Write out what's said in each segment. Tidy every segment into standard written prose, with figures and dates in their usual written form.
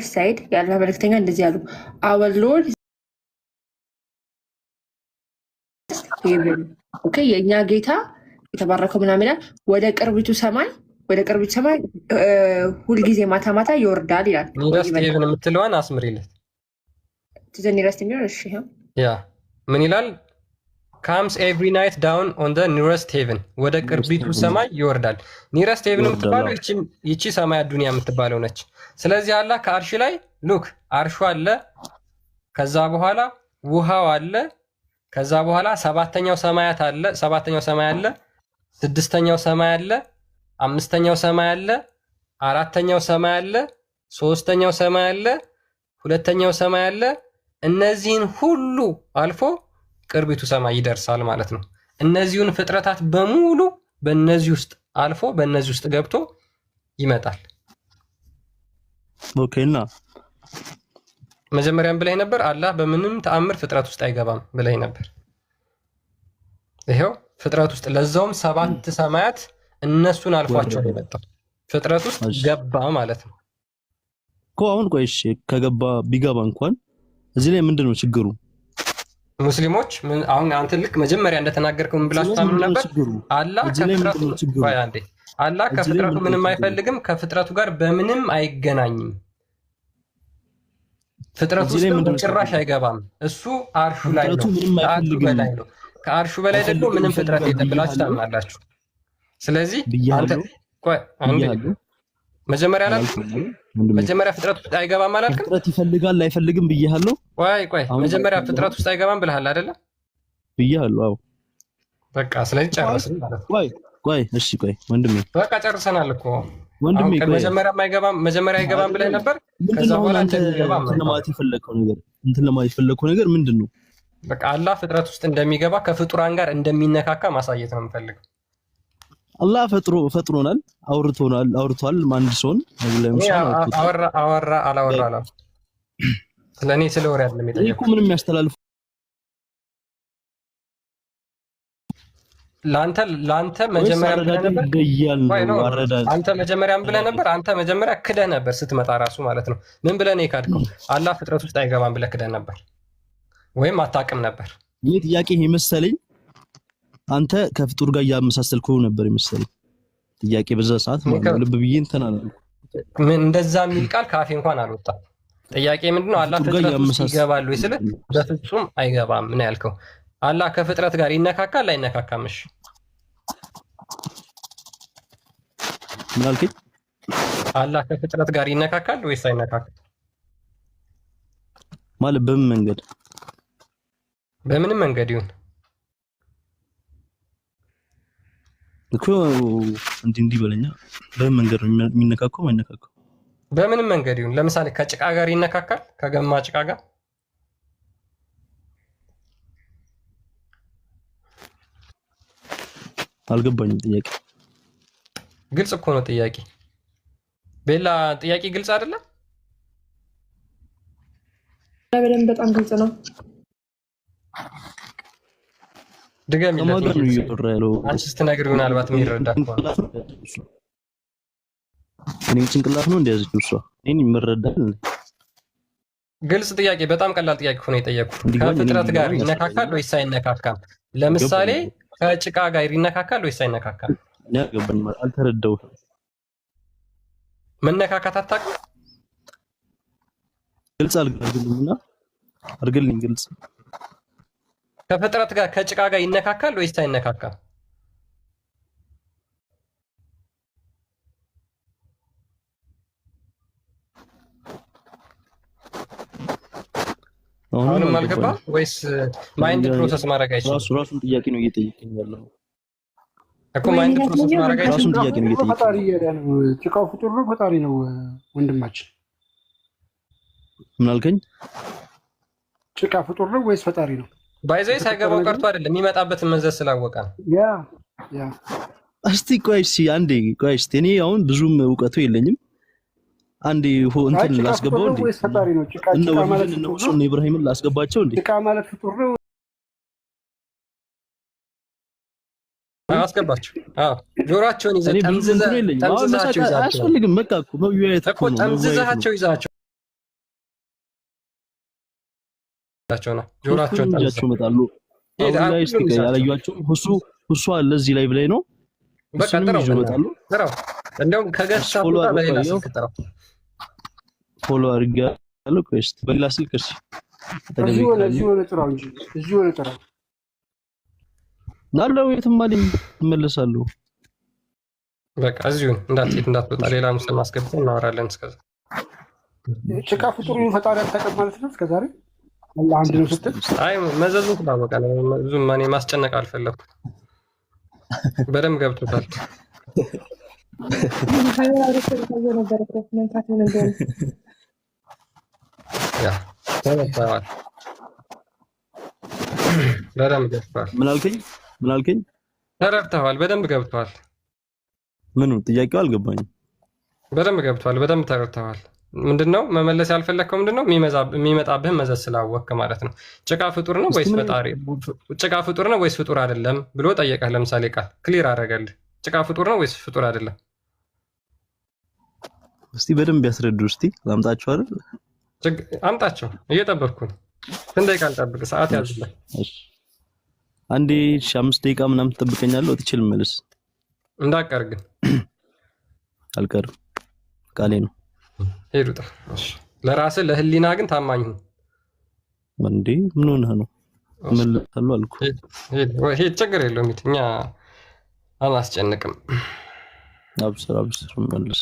ሳይድ ያለ መልእክተኛ እንደዚህ ያሉ our lord ኦኬ የእኛ ጌታ የተባረከው ምናምን ይላል። ወደ ቅርቢቱ ሰማይ ሁልጊዜ ማታ ማታ ይወርዳል ይላል። ኒረስት ሄቨን የምትለዋን አስምሪለት ኒረስት የሚሆን እሺ ያ ምን ይላል? ካምስ ኤቭሪ ናይት ዳውን ኦን ደ ኒረስት ሄቨን ወደ ቅርቢቱ ሰማይ ይወርዳል። ኒረስት ሄቨን የምትባለው ይቺ ሰማይ አዱኒያ የምትባለው ነች። ስለዚህ አላህ ከአርሽ ላይ ሉክ አርሹ አለ፣ ከዛ በኋላ ውሃው አለ፣ ከዛ በኋላ ሰባተኛው ሰማይ አለ፣ ስድስተኛው ሰማይ አለ፣ አምስተኛው ሰማይ አለ፣ አራተኛው ሰማይ አለ፣ ሶስተኛው ሰማይ አለ፣ ሁለተኛው ሰማይ አለ። እነዚህን ሁሉ አልፎ ቅርቢቱ ሰማይ ይደርሳል ማለት ነው። እነዚሁን ፍጥረታት በሙሉ በእነዚህ ውስጥ አልፎ በእነዚህ ውስጥ ገብቶ ይመጣል። ኦኬና መጀመሪያም ብለህ ነበር አላህ በምንም ተአምር ፍጥረት ውስጥ አይገባም ብለህ ነበር። ይሄው ፍጥረት ውስጥ ለዛውም 7 ሰማያት እነሱን አልፏቸው ነው የመጣው። ፍጥረት ውስጥ ገባ ማለት ነው እኮ። አሁን ቆይ እሺ ከገባ ቢገባ እንኳን እዚህ ላይ ምንድነው ችግሩ? ሙስሊሞች አሁን አንተ ልክ መጀመሪያ እንደተናገርከው ምን ብላችሁ ታምኑ ነበር? አላህ ከፍጥረቱ ምንም አይፈልግም፣ ከፍጥረቱ ጋር በምንም አይገናኝም፣ ፍጥረቱ ውስጥ ጭራሽ አይገባም። እሱ አርሹ ላይ ነው፣ ከአርሹ በላይ ነው። ከአርሹ በላይ ደግሞ ምንም ፍጥረት የለም ብላችሁ ታምናላችሁ። ስለዚህ አንተ ቆይ አንዴ መጀመሪያ ፍጥረት ውስጥ አይገባም አላልክም? ፍጥረት ይፈልጋል አይፈልግም ብያለሁ። ቆይ መጀመሪያ ፍጥረት ውስጥ አይገባም ብለሃል አይደለ? ብያለሁ። አዎ በቃ ስለዚህ ጨረስን ማለት ነው። ቆይ እሺ ቆይ ወንድሜ በቃ ጨርሰናል እኮ ወንድሜ። መጀመሪያ አይገባም ብለህ ነበር። ከዛ በኋላ አንተ ይገባም ለማለት የፈለከው ነገር ምንድነው? በቃ አላህ ፍጥረት ውስጥ እንደሚገባ ከፍጡራን ጋር እንደሚነካካ ማሳየት ነው የምፈልገው። አላህ ፈጥሮናል፣ አውርቷል። አንድ ሰውን አላወራ ስለኔ ስለ ወሬ አይደለም የጠየቁት እኮ ምንም ያስተላልፉ ለአንተ መጀመሪያ ብለህ ነበር። አንተ መጀመሪያ ክደህ ነበር ስትመጣ ራሱ ማለት ነው። ምን ብለህ ነው የካድከው? አላህ ፍጥረት ውስጥ አይገባም ብለህ ክደህ ነበር ወይም አታውቅም ነበር። ይህ ጥያቄ የመሰለኝ አንተ ከፍጡር ጋር እያመሳሰልከው ነበር የመሰለኝ ጥያቄ በዛ ሰዓት ማለት ነው። ልብ ብዬ እንትን አላልኩም። ምን እንደዛ የሚል ቃል ካፌ እንኳን አልወጣም። ጥያቄ ምንድነው? አላህ ፍጥረት ውስጥ ይገባል ወይ ስልህ በፍጹም አይገባም ምን ያልከው? አላህ ከፍጥረት ጋር ይነካካል አይነካካም? እሺ ምን አልከኝ? አላህ ከፍጥረት ጋር ይነካካል ወይስ አይነካካም? ማለት በምን መንገድ? በምንም መንገድ ይሁን እኮ እንዲህ በለኛ። በምን መንገድ ነው የሚነካካው አይነካካው? በምንም መንገድ ይሁን። ለምሳሌ ከጭቃ ጋር ይነካካል? ከገማ ጭቃ ጋር አልገባኝም። ጥያቄ ግልጽ እኮ ነው። ጥያቄ ቤላ ጥያቄ ግልጽ አይደለም? በደንብ በጣም ግልጽ ነው። ድገሚለት። አንቺ ስትነግሪው ምናልባት የሚረዳ ከሆነ እኔ ጭንቅላት ነው እንደያዘችው እሷ እኔን ይመረዳል። ግልጽ ጥያቄ፣ በጣም ቀላል ጥያቄ ሆኖ የጠየቁት። ከፍጥረት ጋር ይነካካል ወይስ አይነካካም? ለምሳሌ ከጭቃ ጋር ይነካካል ወይስ አይነካካም? ያገባኝ ማለት አልተረዳሁትም። መነካካት አታውቅም? ግልጽ አድርግልኝ ግልጽ። ከፍጥረት ጋር ከጭቃ ጋር ይነካካል ወይስ አይነካካም? አሁንም አልገባ ወይስ ማይንድ ፕሮሰስ ማድረግ አይችልም? ራሱን ጥያቄ ነው እየጠየቀኝ ያለው እኮ ማይንድ ፕሮሰስ ማድረግ አይችልም። ራሱን ጥያቄ ነው እየጠየቀኝ። ፈጣሪ ነው፣ ጭቃው ፍጡር ነው፣ ፈጣሪ ነው ወንድማችን። ምን አልከኝ? ጭቃ ፍጡር ነው ወይስ ፈጣሪ ነው? ባይዘይ ሳይገባው ቀርቶ አይደለም የሚመጣበትን መዘዝ ስላወቀ ነው። ያ እስቲ ቆይ አንዴ እኔ አሁን ብዙም እውቀቱ የለኝም። አንዴ እንትን ላስገባው እንዴ? ወይስ ፈጣሪ ነው? ጭቃ ማለት ነው። እነ ኢብራሂምን ላስገባቸው እንዴ? ጭቃ ማለት ፍጡር ነው። አስገባቸው። ጆሮአቸውን ይዘህ ጠምዝዛቸው ይዛቸው። አያስፈልግም። በቃ እኮ ነው ጠምዝዛቸው ይዛቸው ጆሯቸውና ጆሯቸውን ይዛቸው ይመጣሉ። አሁን ላይ እስቲ ያላዩአቸው ሁሱ አለ እዚህ ላይ ብላይ ነው። በቃ ጥራው ጥራው። እንደውም ከገሳ ቦታ በሌላ ስልክ ጥራው። ፎሎ አድርጌያለሁ። ቆይስ በሌላ ስልክ እሺ፣ እዚህ ሆነ ጥራው እንጂ እዚህ ሆነ ጥራው። ናለው የትም አለኝ እመለሳለሁ። በቃ እዚሁ እንዳትወጣ ሌላ ምስል ማስገብተን እናወራለን። እስከዛ ጭቃ ፍጡር ፈጣሪ አታውቅም ማለት ነው እስከዛሬ አላህ አንድ ነው ስትል። አይ መዘዙን ስላወቀ ነው። ብዙም እኔ ማስጨነቅ አልፈለኩም። በደምብ ገብቶታል። ያ ተመጣጣኝ በደምብ ገብቶታል። ምን አልከኝ? ተረድተዋል። በደምብ ገብቶታል። ምኑ ጥያቄው አልገባኝም። በደምብ ገብቶታል። በደምብ ተረድተዋል። ምንድነው መመለስ ያልፈለከው? ምንድነው የሚመጣብህ መዘዝ ስላወቅክ ማለት ነው። ጭቃ ፍጡር ነው ወይስ ፈጣሪ? ጭቃ ፍጡር ነው ወይስ ፍጡር አይደለም ብሎ ጠየቀህ። ለምሳሌ ቃል ክሊር አደረገልህ። ጭቃ ፍጡር ነው ወይስ ፍጡር አይደለም? እስቲ በደንብ ያስረዱ። እስቲ አምጣቸው አይደል? አምጣቸው። እየጠበቅኩ ነው። ስንት ደቂቃ ልጠብቅ? ሰዓት ያዝልህ። እሺ አንዴ 5 ደቂቃ ምናምን ትጠብቀኛለህ? ወጥቼ ልመለስ። እንዳትቀር ግን። አልቀርም፣ ቃሌ ነው። ሄዱ። እሺ ለራስህ ለህሊና ግን ታማኝ ሁን። እንዴ ምን ሆነህ ነው? እመለሳለሁ አልኩህ። ሄድ፣ ችግር የለውም። እኛ አላስጨንቅም። አብስር እመለስ።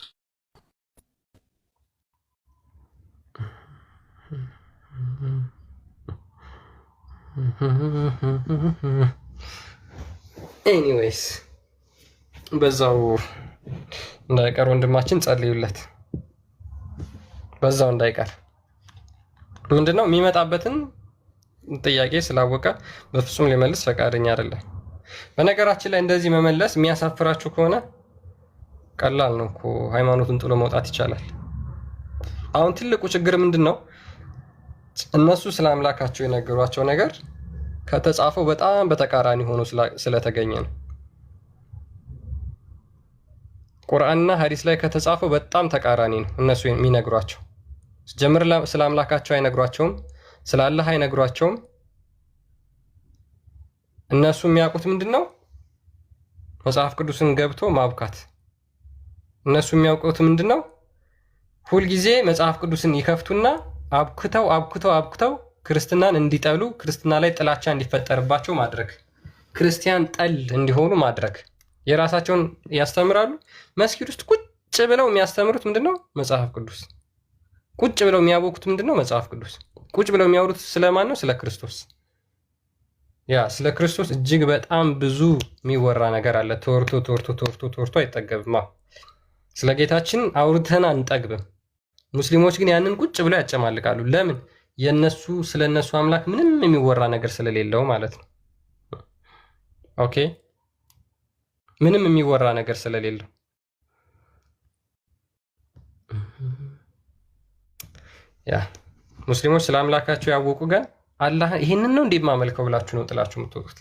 ኤኒዌይስ በዛው እንዳይቀር ወንድማችን ጸልዩለት። በዛው እንዳይቀር ምንድነው የሚመጣበትን ጥያቄ ስላወቀ በፍጹም ሊመልስ ፈቃደኛ አይደለም። በነገራችን ላይ እንደዚህ መመለስ የሚያሳፍራችሁ ከሆነ ቀላል ነው እኮ፣ ሃይማኖቱን ጥሎ መውጣት ይቻላል። አሁን ትልቁ ችግር ምንድነው? እነሱ ስለ አምላካቸው የነገሯቸው ነገር ከተጻፈው በጣም በተቃራኒ ሆኖ ስለተገኘ ነው። ቁርአንና ሐዲስ ላይ ከተጻፈው በጣም ተቃራኒ ነው እነሱ የሚነግሯቸው። ጀምር ስለ አምላካቸው አይነግሯቸውም፣ ስለ አላህ አይነግሯቸውም። እነሱ የሚያውቁት ምንድነው? መጽሐፍ ቅዱስን ገብቶ ማብካት። እነሱ የሚያውቁት ምንድነው? ሁልጊዜ መጽሐፍ ቅዱስን ይከፍቱና አብክተው ክርስትናን እንዲጠሉ፣ ክርስትና ላይ ጥላቻ እንዲፈጠርባቸው ማድረግ፣ ክርስቲያን ጠል እንዲሆኑ ማድረግ። የራሳቸውን ያስተምራሉ። መስጊድ ውስጥ ቁጭ ብለው የሚያስተምሩት ምንድነው? መጽሐፍ ቅዱስ። ቁጭ ብለው የሚያቦኩት ምንድነው? መጽሐፍ ቅዱስ። ቁጭ ብለው የሚያወሩት ስለማን ነው? ስለ ክርስቶስ። ያ ስለ ክርስቶስ እጅግ በጣም ብዙ የሚወራ ነገር አለ። ተወርቶ አይጠገብማ። ስለ ጌታችን አውርተን አንጠግብም። ሙስሊሞች ግን ያንን ቁጭ ብለው ያጨማልቃሉ። ለምን? ስለ እነሱ አምላክ ምንም የሚወራ ነገር ስለሌለው ማለት ነው። ኦኬ፣ ምንም የሚወራ ነገር ስለሌለው ያ ሙስሊሞች ስለ አምላካቸው ያወቁ ጋር አላህ ይሄንን ነው እንዴ ማመልከው ብላችሁ ነው ጥላችሁ የምትወጡት።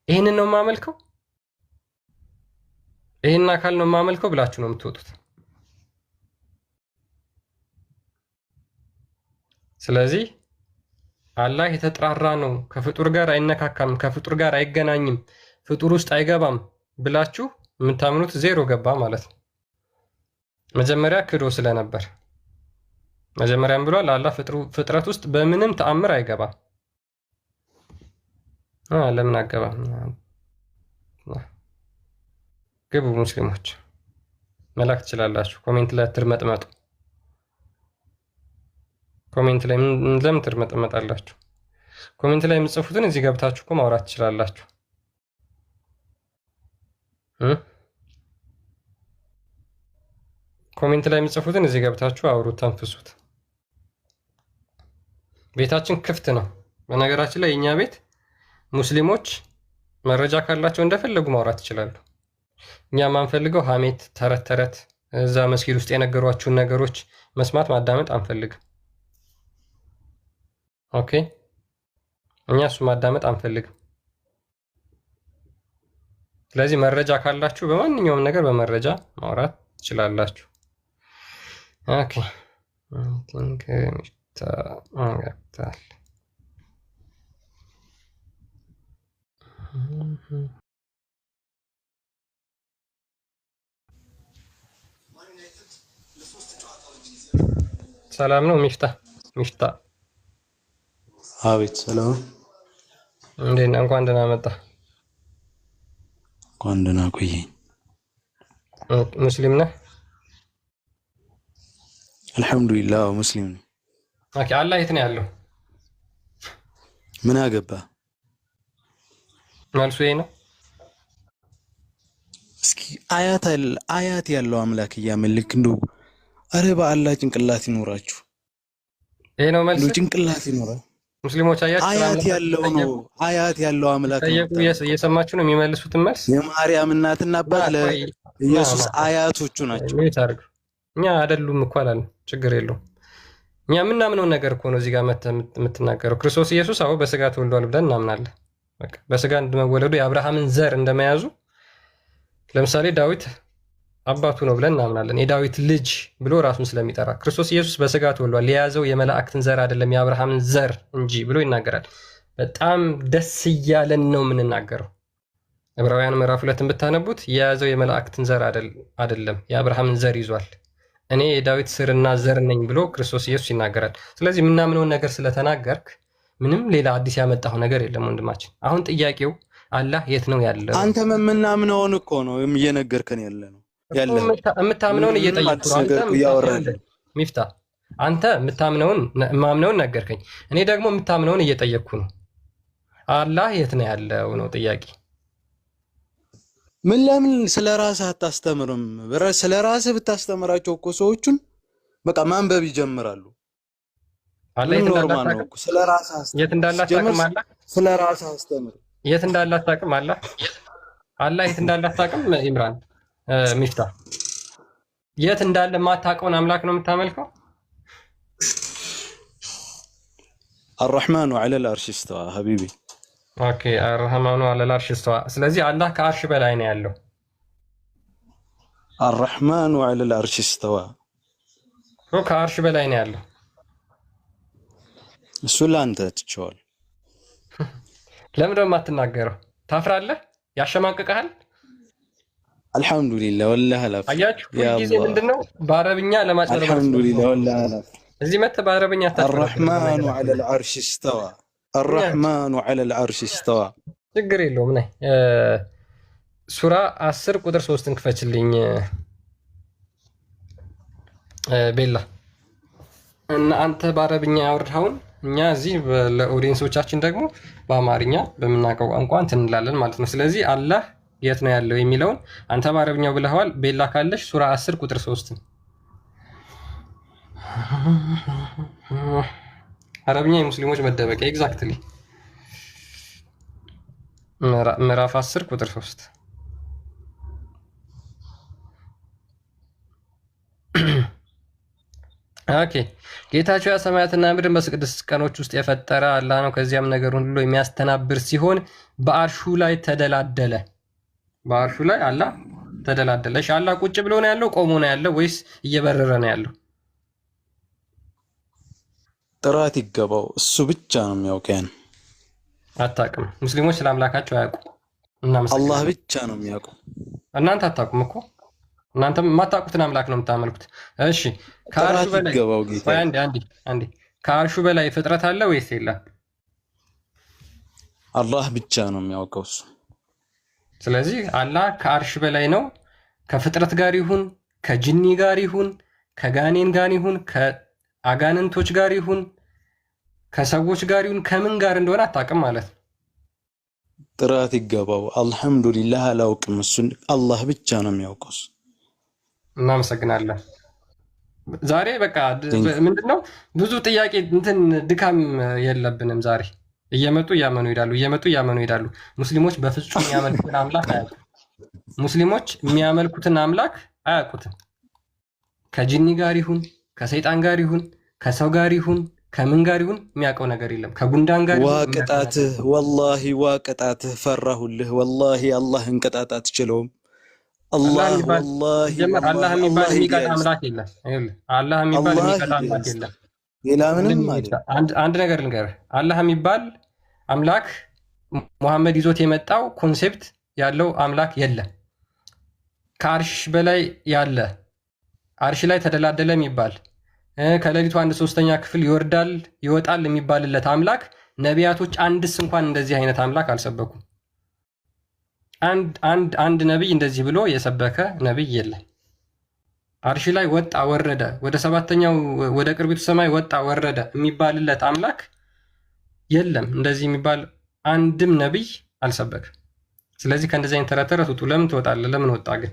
ይሄንን ነው ማመልከው፣ ይሄን አካል ነው ማመልከው ብላችሁ ነው የምትወጡት። ስለዚህ አላህ የተጠራራ ነው፣ ከፍጡር ጋር አይነካካም፣ ከፍጡር ጋር አይገናኝም፣ ፍጡር ውስጥ አይገባም ብላችሁ የምታምኑት ዜሮ ገባ ማለት ነው። መጀመሪያ ክዶ ስለነበር መጀመሪያም ብሏል አላህ ፍጥረት ውስጥ በምንም ተአምር አይገባም። ለምን አገባ? ግቡ ሙስሊሞች፣ መላክ ትችላላችሁ። ኮሜንት ላይ ትርመጥመጡ። ኮሜንት ላይ ለምን ትርመጥመጣላችሁ? ኮሜንት ላይ የምጽፉትን እዚህ ገብታችሁ እኮ ማውራት ትችላላችሁ። ኮሜንት ላይ የምጽፉትን እዚህ ገብታችሁ አውሩት፣ ተንፍሱት። ቤታችን ክፍት ነው። በነገራችን ላይ የኛ ቤት ሙስሊሞች መረጃ ካላቸው እንደፈለጉ ማውራት ይችላሉ። እኛ ማንፈልገው ሀሜት፣ ተረት እዛ መስጊድ ውስጥ የነገሯችሁን ነገሮች መስማት ማዳመጥ አንፈልግም። ኦኬ፣ እኛ እሱ ማዳመጥ አንፈልግም። ስለዚህ መረጃ ካላችሁ በማንኛውም ነገር በመረጃ ማውራት ትችላላችሁ። ኦኬ፣ ሰላም ነው ሚፍታ አቤት ሰላም እንዴት ነህ? እንኳን ደህና መጣ። እንኳን ደህና ቆየኝ። ሙስሊም ነህ? አልሐምዱሊላህ ሙስሊም ነኝ። ኦኬ። አላህ የት ነው ያለው? ምን አገባ? መልሱ ይሄ ነው። እስኪ አያት ያለው አምላክ እያመልክ እንደው አረ በአላህ ጭንቅላት ይኖራችሁ። ይሄ ነው መልሱ። ጭንቅላት ይኖራል። ሙስሊሞች አያት ያለው ነው። አያት ያለው አምላክ ጠየቁ። እየሰማችሁ ነው የሚመልሱትን መልስ። የማርያም እናትና አባት ለኢየሱስ አያቶቹ ናቸው። እኛ አይደሉም እኮ አላለም። ችግር የለውም። እኛ የምናምነውን ነገር እኮ ነው እዚህ ጋር የምትናገረው። ክርስቶስ ኢየሱስ አዎ በስጋ ተወልዷል ብለን እናምናለን። በቃ በስጋ እንደመወለዱ የአብርሃምን ዘር እንደመያዙ ለምሳሌ ዳዊት አባቱ ነው ብለን እናምናለን። የዳዊት ልጅ ብሎ ራሱን ስለሚጠራ ክርስቶስ ኢየሱስ በስጋ ተወልዷል፣ የያዘው የመላእክትን ዘር አይደለም የአብርሃምን ዘር እንጂ ብሎ ይናገራል። በጣም ደስ እያለን ነው የምንናገረው። ዕብራውያን ምዕራፍ 2 ብታነቡት የያዘው የመላእክትን ዘር አይደለም የአብርሃምን ዘር ይዟል፣ እኔ የዳዊት ስርና ዘር ነኝ ብሎ ክርስቶስ ኢየሱስ ይናገራል። ስለዚህ የምናምነውን ነገር ስለተናገርክ ምንም ሌላ አዲስ ያመጣው ነገር የለም ወንድማችን። አሁን ጥያቄው አላህ የት ነው ያለው? አንተ የምናምነውን እኮ ነው እየነገርከን ያለ ነው። የምታምነውን እየጠየቅኩ ነው። ሚፍታ አንተ የምታምነውን ነገርከኝ፣ እኔ ደግሞ የምታምነውን እየጠየቅኩ ነው። አላህ የት ነው ያለው ነው ጥያቄ። ምን ለምን ስለ ራስህ አታስተምርም? ስለ ራስህ ብታስተምራቸው እኮ ሰዎቹን በቃ ማንበብ ይጀምራሉ። አላህ የት እንዳለ አታውቅም። ስለ ራስህ አስተምር። የት እንዳለ አታውቅም። አላህ ስለ ራስህ አስተምር። የት እንዳለ አታውቅም። አላህ የት እንዳለ አታውቅም። ኢምራን ሚፍታ የት እንዳለ የማታውቀውን አምላክ ነው የምታመልከው? አርረሕማኑ ዐለል አርሽ እስተዋ ሀቢቢ። ኦኬ አርረሕማኑ ዐለል አርሽ እስተዋ። ስለዚህ አላህ ከአርሽ በላይ ነው ያለው። አርረሕማኑ ዐለል አርሽ እስተዋ ከአርሽ በላይ ነው ያለው። እሱ ለአንተ ትቼዋለሁ። ለምን ደግሞ የማትናገረው? ታፍራለህ? ያሸማቅቅሃል? አልሐምዱሊላህ ወላሂ አላፍ። አያችሁ ሁልጊዜ ምንድነው በአረብኛ ለማጭበርበር። አልሐምዱሊላህ ወላሂ አላፍ። እዚህ መጥተህ በአረብኛ አርረሕማኑ ዐለል አርሽ እስተዋ አርረሕማኑ ዐለል አርሽ እስተዋ። ችግር የለውም። ነይ ሱራ 10 ቁጥር 3ን ክፈችልኝ ቤላ። እና አንተ በአረብኛ ያወርድኸውን እኛ እዚህ ለኦዲየንሶቻችን ደግሞ በአማርኛ በምናውቀው ቋንቋ እንትን እንላለን ማለት ነው። ስለዚህ አላህ የት ነው ያለው የሚለውን አንተ በአረብኛው ብለኸዋል። ቤላ ካለሽ ሱራ 10 ቁጥር 3 አረብኛ የሙስሊሞች መደበቂያ ኤግዛክትሊ ምዕራፍ 10 ቁጥር 3 ኦኬ። ጌታቸው ሰማያትና ምድርን በ6 ቀኖች ውስጥ የፈጠረ አላህ ነው። ከዚያም ነገሩን ሁሉ የሚያስተናብር ሲሆን በአርሹ ላይ ተደላደለ። በአርሹ ላይ አላህ ተደላደለ። እሺ አላህ ቁጭ ብሎ ነው ያለው? ቆሞ ነው ያለው? ወይስ እየበረረ ነው ያለው? ጥራት ይገባው፣ እሱ ብቻ ነው የሚያውቀን። አታውቅም። ሙስሊሞች ስለ አምላካቸው አያውቁም። አላህ ብቻ ነው የሚያውቀው። እናንተ አታውቁም እኮ። እናንተ የማታውቁትን አምላክ ነው የምታመልኩት። እሺ ከአርሹ በላይ አንዴ ከአርሹ በላይ ፍጥረት አለ ወይስ የለም? አላህ ብቻ ነው የሚያውቀው እሱ። ስለዚህ አላህ ከአርሽ በላይ ነው። ከፍጥረት ጋር ይሁን ከጅኒ ጋር ይሁን ከጋኔን ጋር ይሁን ከአጋንንቶች ጋር ይሁን ከሰዎች ጋር ይሁን ከምን ጋር እንደሆነ አታውቅም ማለት ነው። ጥራት ይገባው። አልሐምዱሊላህ አላውቅም፣ እሱን አላህ ብቻ ነው የሚያውቀው። እናመሰግናለን። ዛሬ በቃ ምንድነው ብዙ ጥያቄ እንትን ድካም የለብንም ዛሬ። እየመጡ እያመኑ ይሄዳሉ። ሙስሊሞች በፍጹም የሚያመልኩትን አምላክ አያውቁም። ሙስሊሞች የሚያመልኩትን አምላክ አያውቁትም። ከጂኒ ጋር ይሁን ከሰይጣን ጋር ይሁን ከሰው ጋር ይሁን ከምን ጋር ይሁን የሚያውቀው ነገር የለም። ከጉንዳን ጋር ዋቅጣትህ ወላሂ ዋቅጣትህ ፈራሁልህ። ወላሂ አላህን ቅጣት አትችለውም። አላህ የሚባል የሚቀጣ አምላክ የለም። አላህ የሚባል የሚቀጣ አምላክ የለም። ሌላ ምንም አንድ ነገር ልንገርህ፣ አላህ የሚባል አምላክ ሙሐመድ ይዞት የመጣው ኮንሴፕት ያለው አምላክ የለም። ከአርሽ በላይ ያለ አርሽ ላይ ተደላደለ የሚባል ከሌሊቱ 1/3 ክፍል ይወርዳል ይወጣል የሚባልለት አምላክ ነቢያቶች አንድስ እንኳን እንደዚህ አይነት አምላክ አልሰበኩም። አንድ ነቢይ እንደዚህ ብሎ የሰበከ ነቢይ የለም። አርሽ ላይ ወጣ ወረደ፣ ወደ 7ኛው ወደ ቅርቢቱ ሰማይ ወጣ ወረደ የሚባልለት አምላክ የለም። እንደዚህ የሚባል አንድም ነቢይ አልሰበከም። ስለዚህ ከእንደዚህ አይነት ተረት ተረት ውጡ። ለምን ትወጣለህ? ለምን ወጣ ግን?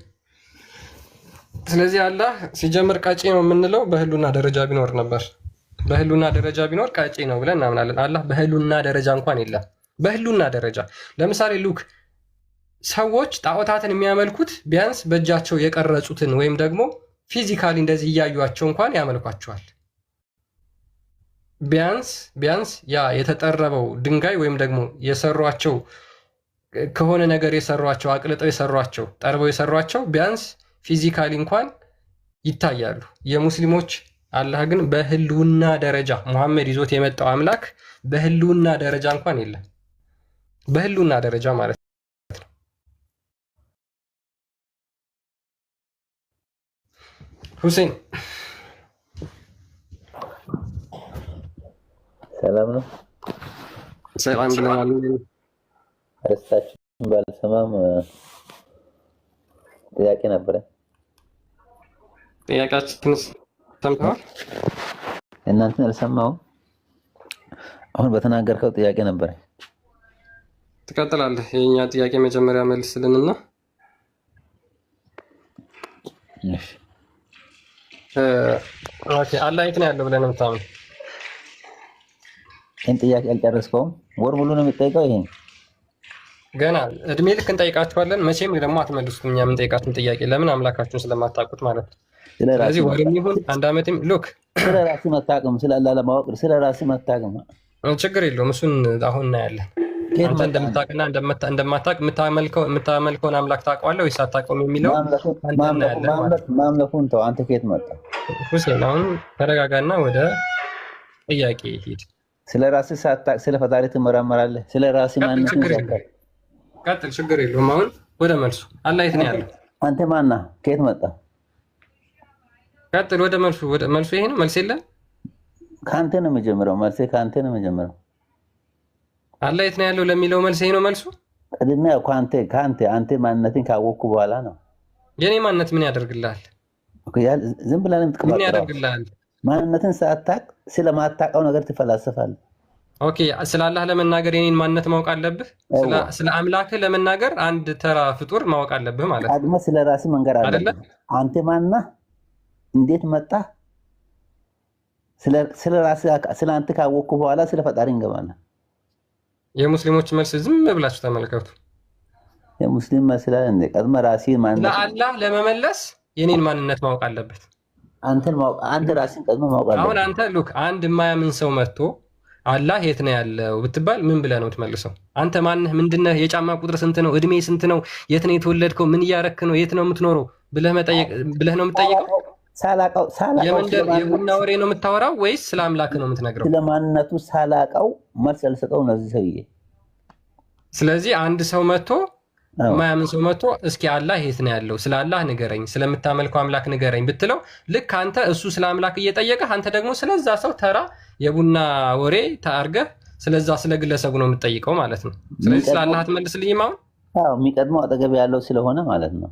ስለዚህ አላህ ሲጀምር ቀጪ ነው የምንለው በህሉና ደረጃ ቢኖር ነበር። በህሉና ደረጃ ቢኖር ቀጪ ነው ብለን እናምናለን። አላህ በህሉና ደረጃ እንኳን የለም። በህሉና ደረጃ ለምሳሌ ሉክ ሰዎች ጣዖታትን የሚያመልኩት ቢያንስ በእጃቸው የቀረጹትን ወይም ደግሞ ፊዚካሊ እንደዚህ እያዩቸው እንኳን ያመልኳቸዋል። ቢያንስ ያ የተጠረበው ድንጋይ ወይም ደግሞ የሰሯቸው ከሆነ ነገር የሰሯቸው አቅልጠው የሰሯቸው ጠርበው የሰሯቸው ቢያንስ ፊዚካሊ እንኳን ይታያሉ። የሙስሊሞች አላህ ግን በህልውና ደረጃ ሙሐመድ ይዞት የመጣው አምላክ በህልውና ደረጃ እንኳን የለም። በህልውና ደረጃ ማለት ነው። ሁሴን ሰላም ነው። ሰላም ብለናል። አረስታችን ባልሰማም ጥያቄ ነበረ። ጥያቄያችንን ሰምተዋል? እናንተን አልሰማሁም። አሁን በተናገርከው ጥያቄ ነበረ። ትቀጥላለህ። የኛ ጥያቄ መጀመሪያ መልስልንና እሺ። ኦኬ አላህ የት ነው ያለው ብለህ ነው የምታምነው? ይህን ጥያቄ አልጨረስከውም። ወር ሙሉ ነው የሚጠይቀው። ይሄን ገና እድሜ ልክ እንጠይቃችኋለን። መቼም ደግሞ አትመልሱም። እኛ የምንጠይቃችሁን ጥያቄ ለምን አምላካችሁን ስለማታውቁት ማለት ነው። ስለዚህ ወርም ይሁን አንድ ዓመትም ሉክ ስለ ራስህ መታቀም ስለ አላህ ለማወቅ ስለ ራስህ መታቀም ችግር የለውም። እሱን አሁን እናያለን። አንተ እንደምታውቅና እንደማታውቅ የምታመልከውን አምላክ ታውቀዋለህ ወይስ አታውቀውም የሚለው ማምለኩን ተው። አንተ ከየት መጣ? ሁሴን አሁን ተረጋጋና ወደ ጥያቄ ሂድ። ስለ ራስህ ሳታውቅ ስለ ፈጣሪ ትመራመራለህ። ስለ ራስህ ማንነት ቀጥል፣ ችግር የለውም። አሁን ወደ መልሱ። አላህ የት ነው ያለው? አንተ ማነህ? ከየት መጣ? ቀጥል ወደ መልሱ። ወደ መልሱ ይሄ ነው። መልስ የለም። ከአንተ ነው የምጀምረው። መልሴ ከአንተ ነው የምጀምረው። አላህ የት ነው ያለው ለሚለው መልስ ይሄ ነው መልሱ። ቅድሚያ አንተ ማንነትን ካወቅኩ በኋላ ነው። የኔ ማንነት ምን ያደርግልሃል? ዝም ብለህ የምትቀባጥረው ምን ያደርግልሃል? ማንነትን ሳታውቅ ስለማታውቀው ነገር ትፈላሰፋለህ። ኦኬ፣ ስለ አላህ ለመናገር የኔን ማንነት ማወቅ አለብህ። ስለ አምላክህ ለመናገር አንድ ተራ ፍጡር ማወቅ አለብህ ማለት ነው። ቀድመህ ስለ ራስህ መንገር አለብህ። አንተ ማነህ? እንዴት መጣህ? ስለ ራስህ ስለ አንተ ካወቅኩ በኋላ ስለ ፈጣሪ እንገባለን። የሙስሊሞች መልስ ዝም ብላችሁ ተመልከቱ። የሙስሊም መስላል እንደ ቀድመህ ራስህን ማንነት ለአላህ ለመመለስ የኔን ማንነት ማወቅ አለበት። አንተ ራስህን ቀድመህ ማወቅ አለበት። አሁን አንተ ሉክ አንድ የማያምን ሰው መጥቶ አላህ የት ነው ያለው ብትባል ምን ብለህ ነው የምትመልሰው? አንተ ማነህ? ምንድነህ? የጫማ ቁጥር ስንት ነው? እድሜ ስንት ነው? የት ነው የተወለድከው? ምን እያረክ ነው? የት ነው የምትኖረው ብለህ ነው የምትጠይቀው? ሳላቀው የመንደር የቡና ወሬ ነው የምታወራው ወይስ ስለ አምላክ ነው የምትነግረው? ስለ ማንነቱ ሳላቀው መልስ አልሰጠውም ለዚህ ሰውዬ። ስለዚህ አንድ ሰው መጥቶ የማያምን ሰው መጥቶ እስኪ አላህ የት ነው ያለው? ስለ አላህ ንገረኝ፣ ስለምታመልከው አምላክ ንገረኝ ብትለው ልክ አንተ እሱ ስለ አምላክ እየጠየቀህ አንተ ደግሞ ስለዛ ሰው ተራ የቡና ወሬ ታርገህ ስለዛ ስለ ግለሰቡ ነው የምትጠይቀው ማለት ነው። ስለዚህ ስለ አላህ አትመልስልኝም። አሁን የሚቀድመው አጠገብ ያለው ስለሆነ ማለት ነው።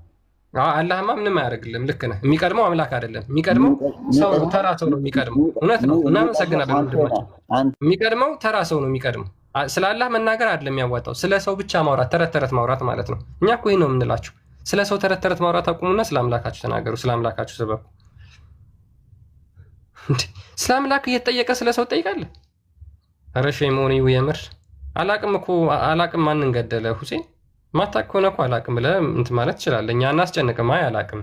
አላህማ ምንም አያደርግልም። ልክ ነህ። የሚቀድመው አምላክ አይደለም። የሚቀድመው ሰው ተራ ሰው ነው የሚቀድመው። እውነት ነው። እናመሰግናለን ወንድማችን። የሚቀድመው ተራ ሰው ነው የሚቀድመው። ስለ አላህ መናገር አይደለም የሚያዋጣው፣ ስለ ሰው ብቻ ማውራት፣ ተረት ተረት ማውራት ማለት ነው። እኛ እኮ ይሄን ነው የምንላችሁ። ስለ ሰው ተረት ተረት ማውራት አቁሙና ስለ አምላካችሁ ተናገሩ። ስለ አምላካችሁ ስበኩ። ስለ አምላክ እየተጠየቀ ስለ ሰው ትጠይቃለህ? ኧረ ሸይ መሆኑ የምር አላቅም እኮ አላቅም። ማንን ገደለ ሁሴን? ማታቅ ከሆነ እኮ አላቅም ብለህ እንትን ማለት ትችላለህ። እኛ እናስጨንቅም። አይ አላቅም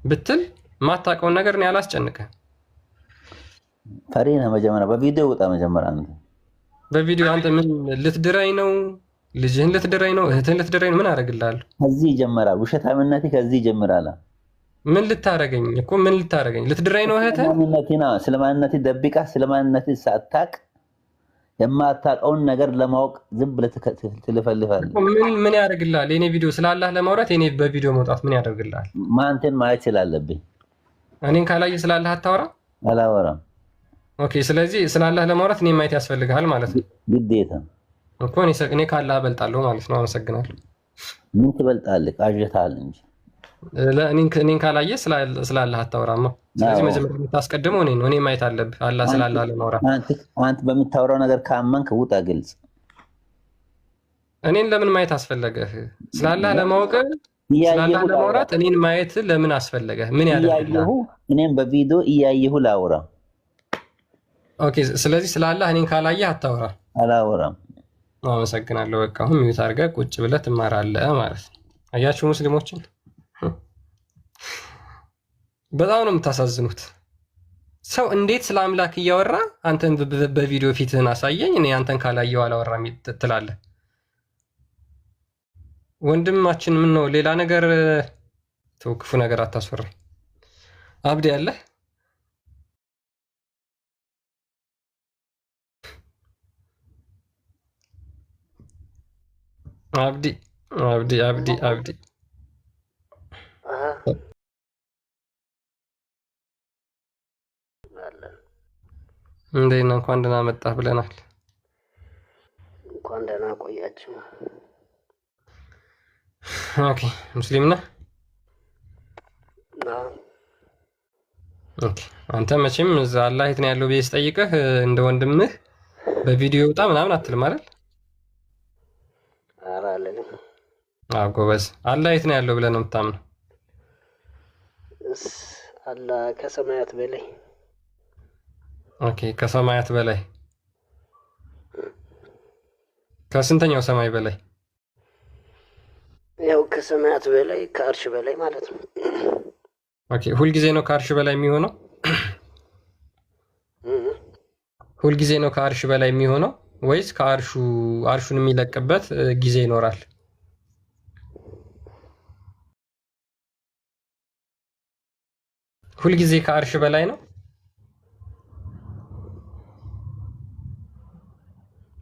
ብትል ማታቀውን ነገር እኔ አላስጨንቅም። ፈሪ ነህ። መጀመሪያ በቪዲዮ ውጣ። መጀመሪያ አንተ በቪዲዮ አንተ ምን ልትድረኝ ነው? ልጅህን ልትድረኝ ነው? እህትህን ልትድረኝ ነው? ምን አደርግልሃለሁ? ከዚህ ይጀምራል ውሸታምነትህ። ከዚህ ይጀምራል። ምን ልታረገኝ እኮ ምን ልታረገኝ? ልትድረኝ ነው እህትህን? ስለ ማንነትህ ደብቀህ ስለ ማንነትህ ሳታቅ የማታውቀውን ነገር ለማወቅ ዝም ብለህ ትልፈልፋለህ። ምን ያደርግልሃል? የኔ ቪዲዮ ስላላህ ለማውራት የኔ በቪዲዮ መውጣት ምን ያደርግልሃል? ማንተን ማየት ስላለብኝ እኔን ካላየ ስላላህ አታወራ? አላወራም። ኦኬ። ስለዚህ ስላላህ ለማውራት እኔ ማየት ያስፈልግሃል ማለት ነው። ግዴታ እኮ እኔ ካላህ እበልጣለሁ ማለት ነው። አመሰግናለሁ። ምን ትበልጣለህ? ቃዥታል እንጂ እኔን ካላየ ስላላህ አታወራማ። ስለዚህ መጀመሪያ የምታስቀድመው እኔ ነው። እኔ ማየት አለብህ አላህ ስላላህ ለማውራት። አንተ በምታወራው ነገር ካመንክ ውጣ፣ ግልጽ። እኔን ለምን ማየት አስፈለገህ? ስላላህ ለማወቅ ስላላህ ለማውራት እኔን ማየት ለምን አስፈለገህ? ምን ያደርግልሃል? እኔም በቪዲዮ እያየሁ ላውራ። ኦኬ። ስለዚህ ስላላህ እኔን ካላየህ አታወራ? አላወራም። አመሰግናለሁ። በቃ አሁን ሚዩት አድርገህ ቁጭ ብለህ ትማራለህ ማለት ነው። አያችሁ ሙስሊሞችን በጣም ነው የምታሳዝኑት። ሰው እንዴት ስለ አምላክ እያወራ አንተን በቪዲዮ ፊትህን አሳየኝ እኔ አንተን ካላየው አላወራም ትላለህ? ወንድማችን ምን ነው ሌላ ነገር ተው፣ ክፉ ነገር አታስወራ። አብዲ ያለህ አብዲ አብዲ አብዲ አብዲ እንዴት ነህ? እንኳን ደህና መጣህ ብለናል። እንኳን ደህና ቆያችሁ። ኦኬ። ሙስሊም ነህ? ኦኬ። አንተ መቼም እዛ አላህ የት ነው ያለው ብዬ ስጠይቅህ እንደ ወንድምህ በቪዲዮ ይውጣ ምናምን አትልም አይደል? ኧረ አልልም። አዎ ጎበዝ። አላህ የት ነው ያለው ብለህ ነው የምታምነው? አላህ ከሰማያት በላይ። ኦኬ። ከሰማያት በላይ ከስንተኛው ሰማይ በላይ? ያው ከሰማያት በላይ ከአርሽ በላይ ማለት ነው። ኦኬ። ሁልጊዜ ነው ከአርሽ በላይ የሚሆነው? ሁልጊዜ ነው ከአርሽ በላይ የሚሆነው ወይስ አርሹን የሚለቅበት ጊዜ ይኖራል? ሁልጊዜ ከአርሽ በላይ ነው?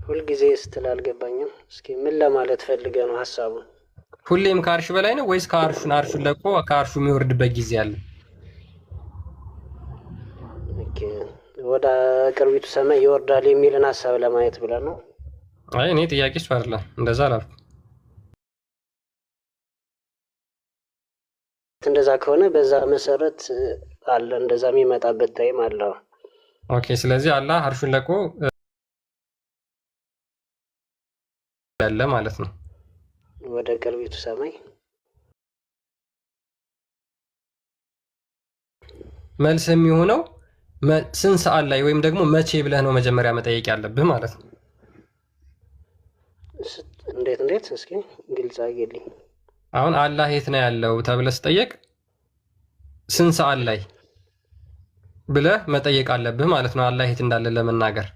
ሁልጊዜ ስትል አልገባኝም። እስኪ ምን ለማለት ፈልገ ነው ሀሳቡ? ሁሌም ከአርሽ በላይ ነው ወይስ አርሹን ለቆ ከአርሹ የሚወርድበት ጊዜ አለ? ወደ ቅርቢቱ ሰማይ ይወርዳል የሚልን ሀሳብ ለማየት ብለህ ነው? አይ እኔ ጥያቄ እሱ አይደለም፣ እንደዛ አላልኩም። እንደዛ ከሆነ በዛ መሰረት አለ እንደዛ የሚመጣበት ታይም አለ። ኦኬ። ስለዚህ አላህ አርሹን ለቆ ያለ ማለት ነው ወደ ቅርቢቱ ሰማይ። መልስ የሚሆነው ስንት ሰዓት ላይ ወይም ደግሞ መቼ ብለህ ነው መጀመሪያ መጠየቅ ያለብህ ማለት ነው። እንዴት? እስኪ ግልጽ አድርግልኝ። አሁን አላህ የት ነው ያለው ተብለህ ስጠየቅ ስንት ሰዓት ላይ ብለህ መጠየቅ አለብህ ማለት ነው፣ አላህ የት እንዳለ ለመናገር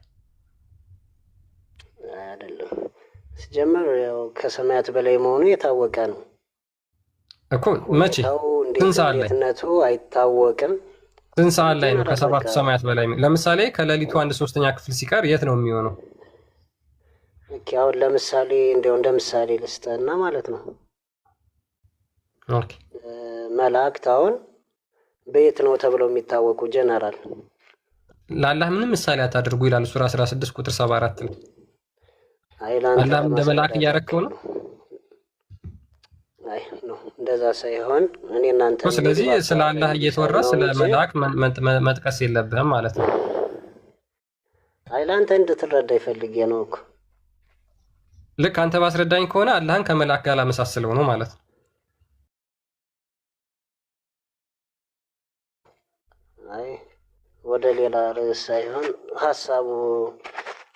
አይደለም። ሲጀመር ያው ከሰማያት በላይ መሆኑ የታወቀ ነው እኮ። መቼ? ስንት ሰዓት ላይ? ነቱ አይታወቅም። ስንት ሰዓት ላይ ነው ከሰባቱ ሰማያት በላይ? ለምሳሌ ከሌሊቱ 1/3 ክፍል ሲቀር የት ነው የሚሆነው? ኦኬ። አሁን ለምሳሌ እንደ ምሳሌ ልስጥህና ማለት ነው። ኦኬ። መላእክት አሁን በየት ነው ተብለው የሚታወቁ ጀነራል? ለአላህ ምንም ምሳሌ አታድርጉ ይላል ሱራ 16 ቁጥር 74 ነው። አላህ እንደ መልአክ እያረከው ነው። አይ ነው እንደዛ ሳይሆን እኔ እናንተ ስለዚህ ስለ አላህ እየተወራ ስለ መልአክ መጥቀስ የለብህም ማለት ነው። አይ ለአንተ እንድትረዳ ይፈልጌ ነው እኮ። ልክ አንተ ባስረዳኝ ከሆነ አላህን ከመልአክ ጋር ላመሳስለው ነው ማለት ነው። አይ ወደ ሌላ ርዕስ ሳይሆን ሀሳቡ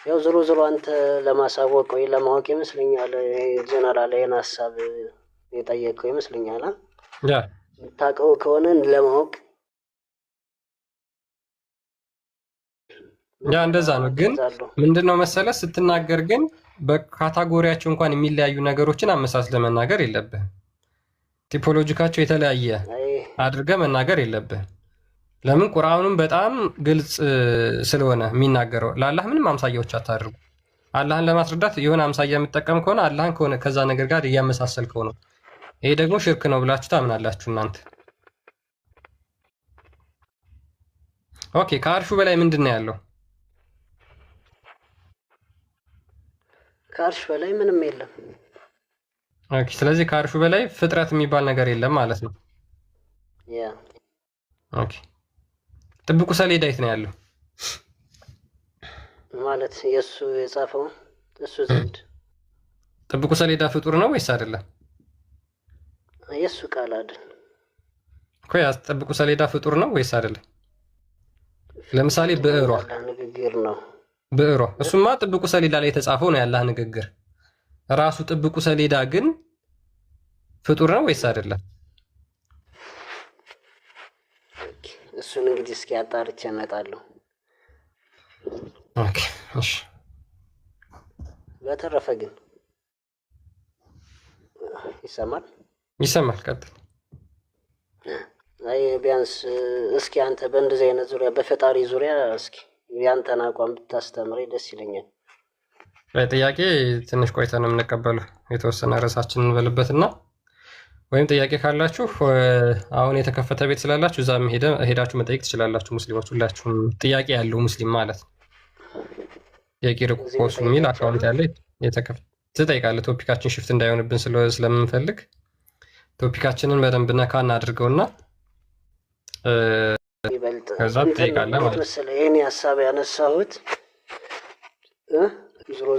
ያው ዞሮ አንተ ለማሳወቅ ወይ ለማወቅ ይመስለኛል። ጀነራል ይሄን ሀሳብ የጠየቀው ይመስለኛል። የምታውቀው ከሆነ ለማወቅ እንደዛ ነው። ግን ምንድነው መሰለ ስትናገር ግን በካታጎሪያቸው እንኳን የሚለያዩ ነገሮችን አመሳስለህ መናገር የለብህም። ቲፖሎጂካቸው የተለያየ አድርገህ መናገር የለብህም። ለምን? ቁርአኑም በጣም ግልጽ ስለሆነ የሚናገረው ለአላህ ምንም አምሳያዎች አታድርጉ። አላህን ለማስረዳት የሆነ አምሳያ የምትጠቀም ከሆነ አላህን ከሆነ ከዛ ነገር ጋር እያመሳሰልከው ነው። ይሄ ደግሞ ሽርክ ነው ብላችሁ ታምናላችሁ እናንተ። ኦኬ፣ ከአርሹ በላይ ምንድን ነው ያለው? ከአርሽ በላይ ምንም የለም። ኦኬ፣ ስለዚህ ከአርሹ በላይ ፍጥረት የሚባል ነገር የለም ማለት ነው። ያ ኦኬ፣ ጥብቁ ሰሌዳ የት ነው ያለው? ማለት የእሱ የጻፈው እሱ ዘንድ። ጥብቁ ሰሌዳ ፍጡር ነው ወይስ አይደለም? የእሱ ቃል አይደል እኮ። ያ ጥብቁ ሰሌዳ ፍጡር ነው ወይስ አይደለም? ለምሳሌ ብዕሯ ንግግር ነው። ብዕሯ እሱማ ጥብቁ ሰሌዳ ላይ የተጻፈው ነው ያላህ ንግግር። ራሱ ጥብቁ ሰሌዳ ግን ፍጡር ነው ወይስ አይደለም? እሱን እንግዲህ እስኪ አጣርቼ እመጣለሁ። ኦኬ እሺ። በተረፈ ግን ይሰማል? ይሰማል። ቀጥል። አይ ቢያንስ እስኪ አንተ በእንደዚህ አይነት ዙሪያ በፈጣሪ ዙሪያ እስኪ ያንተን አቋም ብታስተምረኝ ደስ ይለኛል። ጥያቄ ትንሽ ቆይተን ነው የምንቀበለው። የተወሰነ ርዕሳችንን እንበልበትና ወይም ጥያቄ ካላችሁ አሁን የተከፈተ ቤት ስላላችሁ እዛም ሄዳችሁ መጠየቅ ትችላላችሁ። ሙስሊሞች ሁላችሁም ጥያቄ ያለው ሙስሊም ማለት ነው። ጥያቄ ርቆስ የሚል አካውንት ያለ የተከፈተ ትጠይቃለህ። ቶፒካችን ሽፍት እንዳይሆንብን ስለምንፈልግ ቶፒካችንን በደንብ ነካ እናድርገውና ከዛ ትጠይቃለህ ማለት ነው። ይህን ሀሳብ ያነሳሁት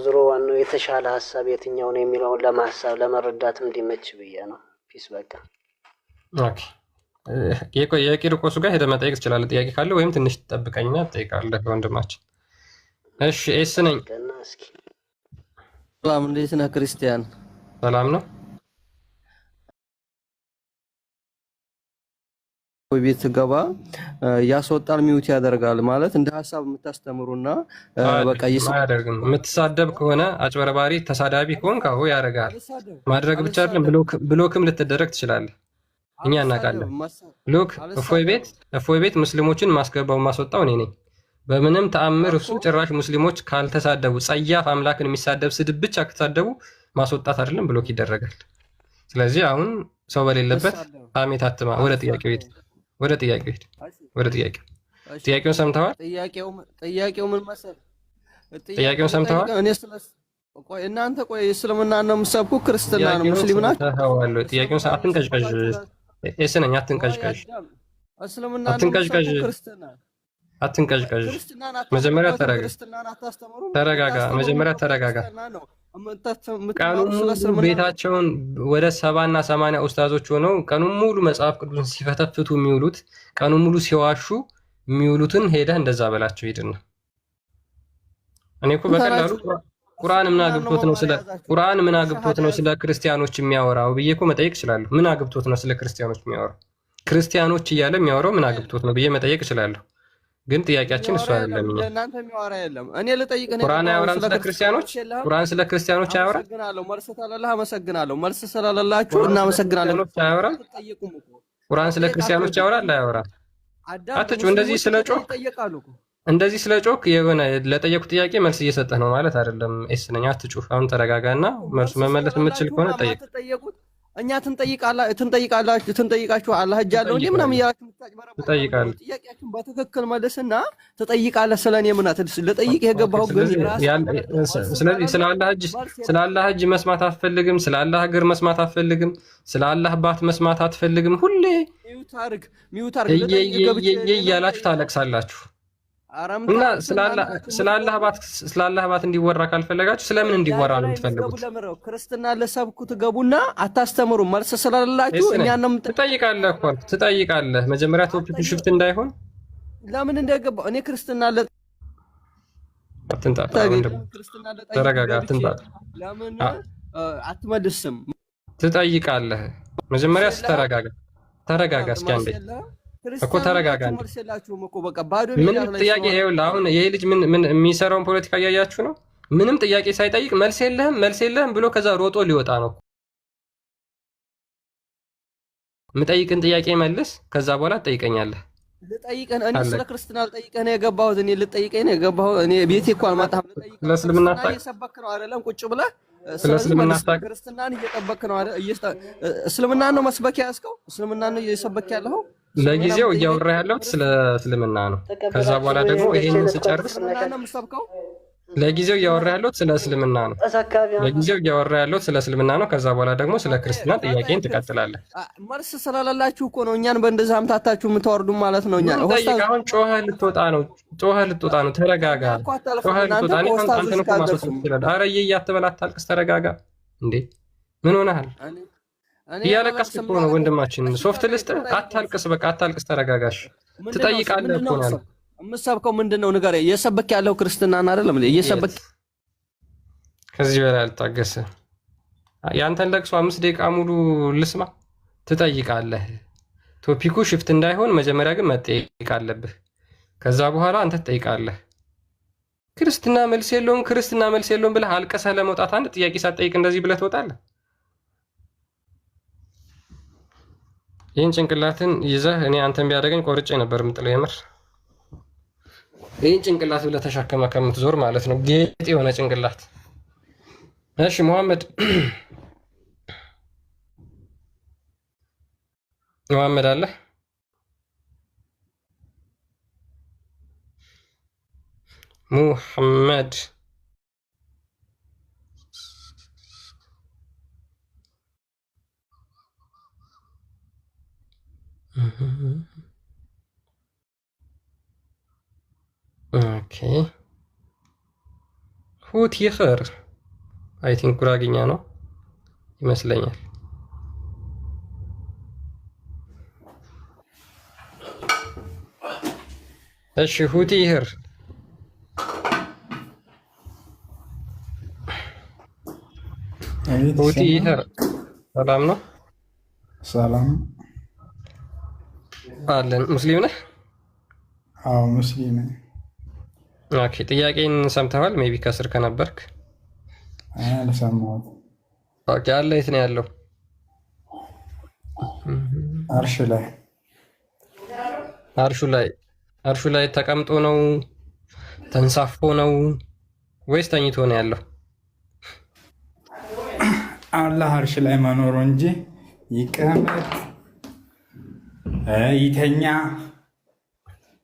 ዞሮ ዋናው የተሻለ ሀሳብ የትኛው ነው የሚለውን ለማሳብ ለመረዳት እንዲመች ብዬ ነው። ፒስ በቃ ኦኬ። የቂርቆሱ ጋር ሄደህ መጠየቅ ትችላለህ ጥያቄ ካለ፣ ወይም ትንሽ ትጠብቀኝና ትጠይቃለህ ወንድማችን። እሺ ኤስ ነኝ። ሰላም፣ እንዴት ነህ ክርስቲያን? ሰላም ነው። ቤት ገባ ያስወጣል፣ ሚውት ያደርጋል። ማለት እንደ ሀሳብ የምታስተምሩና በቃ አያደርግም። የምትሳደብ ከሆነ አጭበርባሪ ተሳዳቢ ከሆንክ አዎ ያደርጋል። ማድረግ ብቻ አይደለም ብሎክም ልትደረግ ትችላለህ። እኛ እናውቃለን። ሉክ እፎይ ቤት ሙስሊሞችን ማስገባው ማስወጣው እኔ ነኝ። በምንም ተአምር እሱ ጭራሽ ሙስሊሞች ካልተሳደቡ ጸያፍ አምላክን የሚሳደብ ስድብ ብቻ ከተሳደቡ ማስወጣት አይደለም ብሎክ ይደረጋል። ስለዚህ አሁን ሰው በሌለበት ሐሜት አትማ። ወደ ጥያቄው ሂድ። ወደ ጥያቄው ጥያቄውን ሰምተዋል? ጥያቄው ምን መሰለህ? ጥያቄውን ሰምተዋል? እናንተ እስልምና ነው የምትሰብኩ ክርስትና ነው ሙስሊም ናችሁ? ጥያቄውን አትንቀዥቀዥ። እስነኝ አትንቀዥቀዥ። እስልምና ነው ክርስትና አትንቀዥቀዥ። መጀመሪያ ተረጋጋ። መጀመሪያ ተረጋጋ። ቀኑን ሙሉ ቤታቸውን ወደ 70 እና 80 ኡስታዞች ሆነው ቀኑን ሙሉ መጽሐፍ ቅዱስን ሲፈተፍቱ የሚውሉት ቀኑን ሙሉ ሲዋሹ የሚውሉትን ሄደህ እንደዛ በላቸው ሂድና። እኔ እኮ በቀላሉ ቁርአን ምን አግብቶት ነው ስለ ክርስቲያኖች የሚያወራው ብዬ እኮ መጠየቅ እችላለሁ። ምን አግብቶት ነው ስለ ክርስቲያኖች የሚያወራው? ክርስቲያኖች እያለ የሚያወራው ምን አግብቶት ነው ብዬ መጠየቅ እችላለሁ። ግን ጥያቄያችን እሱ አይደለም። እናንተ የሚያወራ የለም። እኔ ልጠይቅ ነው። ቁርአን አያወራም ስለ ክርስቲያኖች? ቁርአን ስለ ክርስቲያኖች አያወራም? አመሰግናለሁ። መልስ ስላላችሁ እናመሰግናለን። አያወራም? ቁርአን ስለ ክርስቲያኖች ያወራል አያወራም? አትጩ። እንደዚህ ስለ ጮክ የሆነ ለጠየቁ ጥያቄ መልስ እየሰጠህ ነው ማለት አይደለም። ኤስነኛ አትጩ። አሁን ተረጋጋና መልሱ መመለስ የምትችል ከሆነ ጠይቅ። እኛ ትንጠይቃችሁ አላህ እጅ አለው እንዴ ምናምን እያላችሁ ትጠይቃለህ። ጥያቄያችሁን በትክክል መልስና ትጠይቃለህ። ስለኔ ምናት ልጠይቅ የገባው ግን ስለዚህ ስለ አላህ እጅ መስማት አትፈልግም፣ ስለ አላህ እግር መስማት አትፈልግም፣ ስለ አላህ ባት መስማት አትፈልግም። ሁሌ እያላችሁ ታለቅሳላችሁ። እና ስለ አላህ ባት እንዲወራ ካልፈለጋችሁ ስለምን እንዲወራ ነው የምትፈልጉት? ክርስትና ለሰብኩ ትገቡና አታስተምሩ። መልስ ስላላችሁ እኛንም ትጠይቃለህ እኮ ትጠይቃለህ። መጀመሪያ ቶፒክ ሽፍት እንዳይሆን ለምን እንደገባው እኔ ክርስትና አትንጣጣ። ተረጋጋ። አትንጣጣ። ለምን አትመልስም? ትጠይቃለህ። መጀመሪያ ተረጋጋ። እስኪ አንዴ እኮ ተረጋጋ። ምንም ጥያቄ ይኸውልህ፣ አሁን ይሄ ልጅ ምን የሚሰራውን ፖለቲካ እያያችሁ ነው። ምንም ጥያቄ ሳይጠይቅ መልስ የለህም ብሎ ከዛ ሮጦ ሊወጣ ነው። የምጠይቅን ጥያቄ መልስ፣ ከዛ በኋላ ትጠይቀኛለህ። ልጠይቀን እኔ ስለ ክርስትና ልጠይቀህ ነው የገባሁት። እኔ ልጠይቀኝ ነው የገባሁት። እኔ ቤቴ እኮ አልመጣህም። ልጠይቀህ ስለ እስልምና እየሰበክ ነው አይደለም? ቁጭ ብለህ ስለ እስልምና ክርስትናን እየጠበክ ነው አይደል? እስልምናን ነው መስበክ ያዝከው? እስልምናን ነው እየሰበክ ያለኸው? ለጊዜው እያወራ ያለሁት ስለ እስልምና ነው። ከዛ በኋላ ደግሞ ይሄንን ስጨርስ እስልምናን ነው የምሰብከው። ለጊዜው እያወራ ያለሁት ስለ እስልምና ነው። ለጊዜው እያወራ ያለሁት ስለ እስልምና ነው። ከዛ በኋላ ደግሞ ስለ ክርስትና ጥያቄን ትቀጥላለህ። መልስ ስለሌላችሁ እኮ ነው እኛን በእንደዚህ አምታታችሁ የምትወርዱ ማለት ነው። እኛን አሁን ጮኸህ ልትወጣ ነው። ተረጋጋ። ጮኸህ ልትወጣ ነው። አንተን እኮ ማስወጣት ትችላለህ። ኧረ እያትበል አታልቅስ፣ ተረጋጋ። እንዴ ምን ሆነሃል? እያለቀስክ እኮ ነው ወንድማችን። ሶፍት ልስጥህ? አታልቅስ፣ በቃ አታልቅስ፣ ተረጋጋሽ። ትጠይቃለህ እኮ ነው። የምትሰብከው ምንድን ነው ንገረኝ። እየሰበክ ያለው ክርስትናን አይደለም እየሰበክ። ከዚህ በላይ አልታገስም። የአንተን ለቅሶ 5 ደቂቃ ሙሉ ልስማ? ትጠይቃለህ። ቶፒኩ ሽፍት እንዳይሆን መጀመሪያ ግን መጠየቅ አለብህ። ከዛ በኋላ አንተ ትጠይቃለህ። ክርስትና መልስ የለውም ብለህ አልቀሰህ ለመውጣት አንድ ጥያቄ ሳትጠይቅ እንደዚህ ብለህ ትወጣለህ? ይህን ጭንቅላትን ይዘህ እኔ አንተን ቢያደርገኝ ቆርጬ ነበር የምጥለው የምር። ይህን ጭንቅላት ብለህ ተሸከመ ከምትዞር ማለት ነው። ጌጥ የሆነ ጭንቅላት። እሺ መሐመድ አለ? ሙሐመድ ኦኬ። ሁት ይኸር አይ ቲንክ ጉራግኛ ነው ይመስለኛል። እሺ ሁት ይኸር ሁት ይኸር ሰላም ነው? ሰላም አለን። ሙስሊም ነህ? አዎ ሙስሊም ነኝ። ኦኬ ጥያቄን ሰምተዋል? ሜቢ ከስር ከነበርክ አልሰማሁትም። ኦኬ አለ የት ነው ያለው? አርሹ ላይ ተቀምጦ ነው ተንሳፎ ነው ወይስ ተኝቶ ነው ያለው? አላህ አርሽ ላይ መኖሩ እንጂ ይቀመጥ ይተኛ